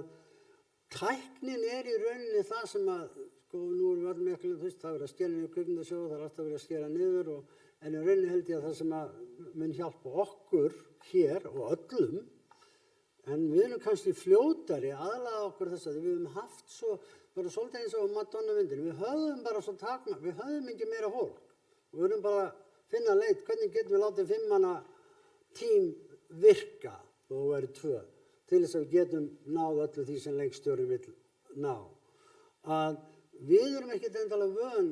tæknin í rauninni það sem að, nú erum við allir miklu, það verið að skera niður kvikmyndasjóð, það alltaf verið að skera niður en í rauninni held ég að það sem að mun hjálpa okkur hér og öllum, en við erum kannski fljótari aðlaga okkur þess að við höfum haft bara svolítið eins og Madonna-myndin, við höfðum bara svo við höfðum ekki meira fólk og við erum bara finna leit, hvernig getum við látið 5 manna tím virka, þó það væri 2, til þess að við getum náð öllu því sem leikstjóri vill ná. Að við erum ekkert endalega vön,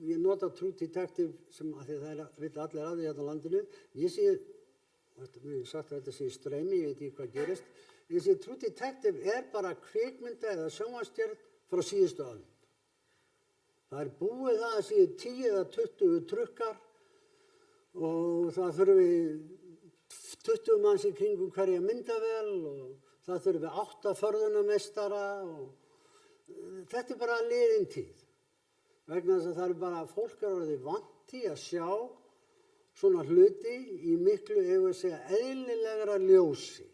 ég nota True Detective sem að því það vill allir að því hérna á landinu, ég sé, við hefum sagt að þetta sé streymi, ég veit ekki hvað gerist, ég sé True Detective bara kvikmynda eða sjónvarpsgerð frá síðustu öld. Það búið það að séu 10 eða 20 trukkar og það þurfi 20 manns í kringum hverja myndavél og það þurfi 8 förðunarmeistara og þetta bara liðin tíð. Vegna þess að það bara fólk orðið vant í að sjá svona hluti í miklu, eigum við að segja, eðlilegra ljósi.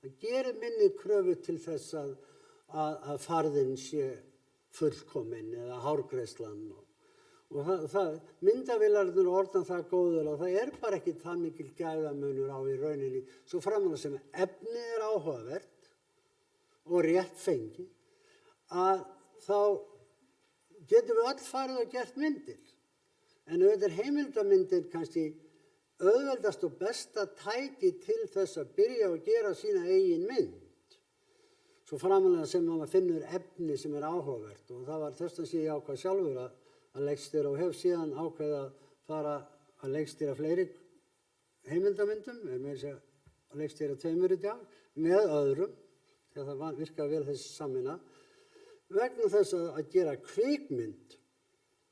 Það gerir minni kröfu til þess að farðin sé fullkomin eða hárgreiðslan og myndavélarnir orðan það góður og það bara ekki það mikil gæðamunur á í rauninni svo framan sem efnið áhugavert og rétt fengi að þá getum við öll farið og gert myndir en auðvitað heimildamyndir kannski auðveldast og besta tæki til þess að byrja að gera sína eigin mynd svo framanlega sem maður finnur efni sem áhugavert og það var þess að ég ákvað sjálfur að leikstýra og hef síðan ákveðið að fara að leikstýra fleiri heimildamyndum, með að leikstýra 2 í dag, með öðrum, þegar það virkaði vel þessi samvinna, vegna þess að gera kvikmynd,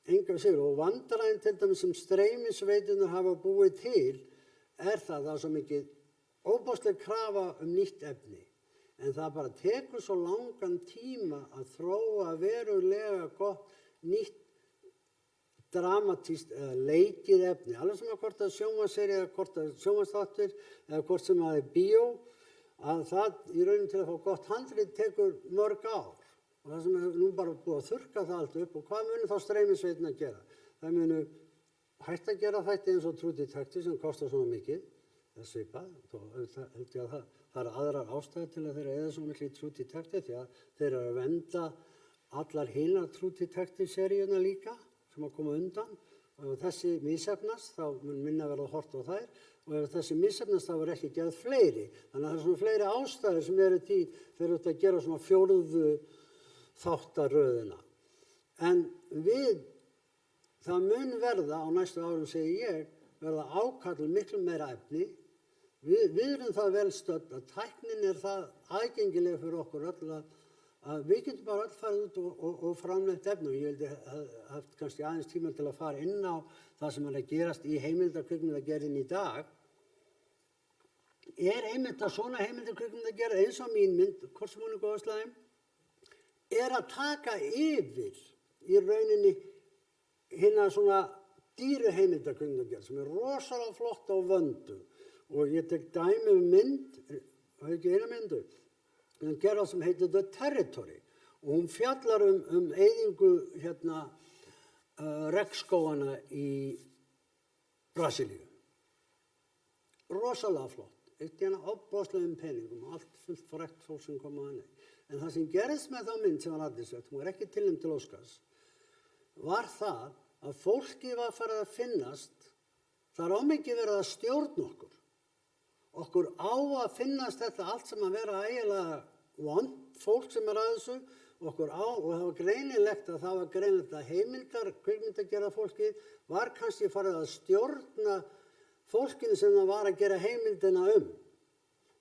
enga sigur, og vandræðin til dæmis sem streymisveitunar hafa búið til, það svo mikið óbúsleg krafa nýtt efni. En það bara tekur svo langan tíma að þróa verulega gott nýtt dramatískt eða leikið efni. Alveg sem að hvort að sjónvarpssería eða hvort að sjónvarpsþáttur eða hvort sem að er bíó, að það í rauninni til að fá gott handrit tekur mörg ár. Og það sem er nú bara búið að þurrka það allt upp og hvað munu þá streymisveitin að gera? Það munu hægt að gera þætti eins og True Detective sem kostar svona mikið, það svipað, þá held ég að það eru aðrar ástæður til að þeir eða svo miklu í True Detective því að þeir eru að venda allar hinar True Detective seríuna líka sem að koma undan og ef þessi misheppnast þá mun minna verða hort á þær og ef þessi misheppnast þá verður ekki gerð fleiri. Þannig að það er svona fleiri ástæður sem eru til þeir eru að gera svona 4. þáttaröðina. En það mun verða á næstu árum, segi ég, verða ákall miklu meira efni. Við erum það vel stödd að tæknin er það aðgengileg fyrir okkur öll að við getum bara öll farið út og framleitt efni og ég vildi haft kannski aðeins tíma til að fara inn á það sem er að gerast í heimildarkvikmyndagerðin í dag. Er einmitt að svona heimildarkvikmyndagerð eins og mín mynd, hvort sem hún er góðslæðin, er að taka yfir í rauninni hina svona dýru heimildarkvikmyndagerð sem er rosalega flott og vönduð. Og ég tek dæmi mynd, það er ekki eina myndu, en gerða sem heitir The Territory og hún fjallar eyðingu regnskóganna í Brasilíu. Rosalega flott, eitt ofboðslegum peningum og allt fullt frægt fólk sem kom að henni. En það sem gerðist með þá mynd sem var athyglisvert, hún var ekki tilnefnd til Óskars, var það að fólkið var farið að finnast, það er ómikið verið að stjórna okkur. Okkur á að finnast þetta allt sem að vera ægilega vond, fólk sem er að þessu, okkur á, og það var greinilegt að kvikmyndagerða fólkið var kannski farið að stjórna fólkinu sem það var að gera heimildina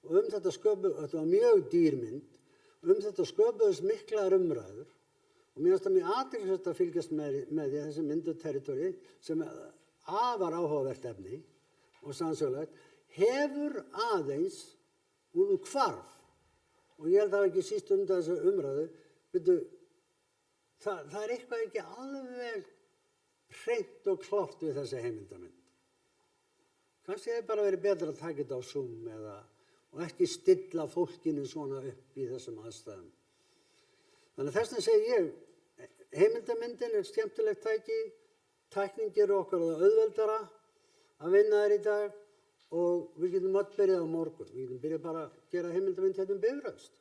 Og þetta var mjög dýr mynd, þetta sköpuðust miklar umræður og mér finnst það mjög athyglisvert að fylgjast með því þessi mynd The Territory sem er afar áhugavert efni og sannsögulegt hefur aðeins hvarf og ég held að það ekki síst undan þessu umræðu það er eitthvað ekki alveg hreint og klárt við þessi heimildamynd. Kannski hefði bara verið betra að taka þetta á Zoom og ekki stilla fólkinu svona upp í þessum aðstæðum. Þannig að þess vegna segi ég, heimildamyndin er skemmtilegt tæki, tæknin gerur okkur það auðveldara að vinna þær í dag og við getum öll byrjað á morgun. Við getum byrjað bara að gera heimildamynd Bifröst.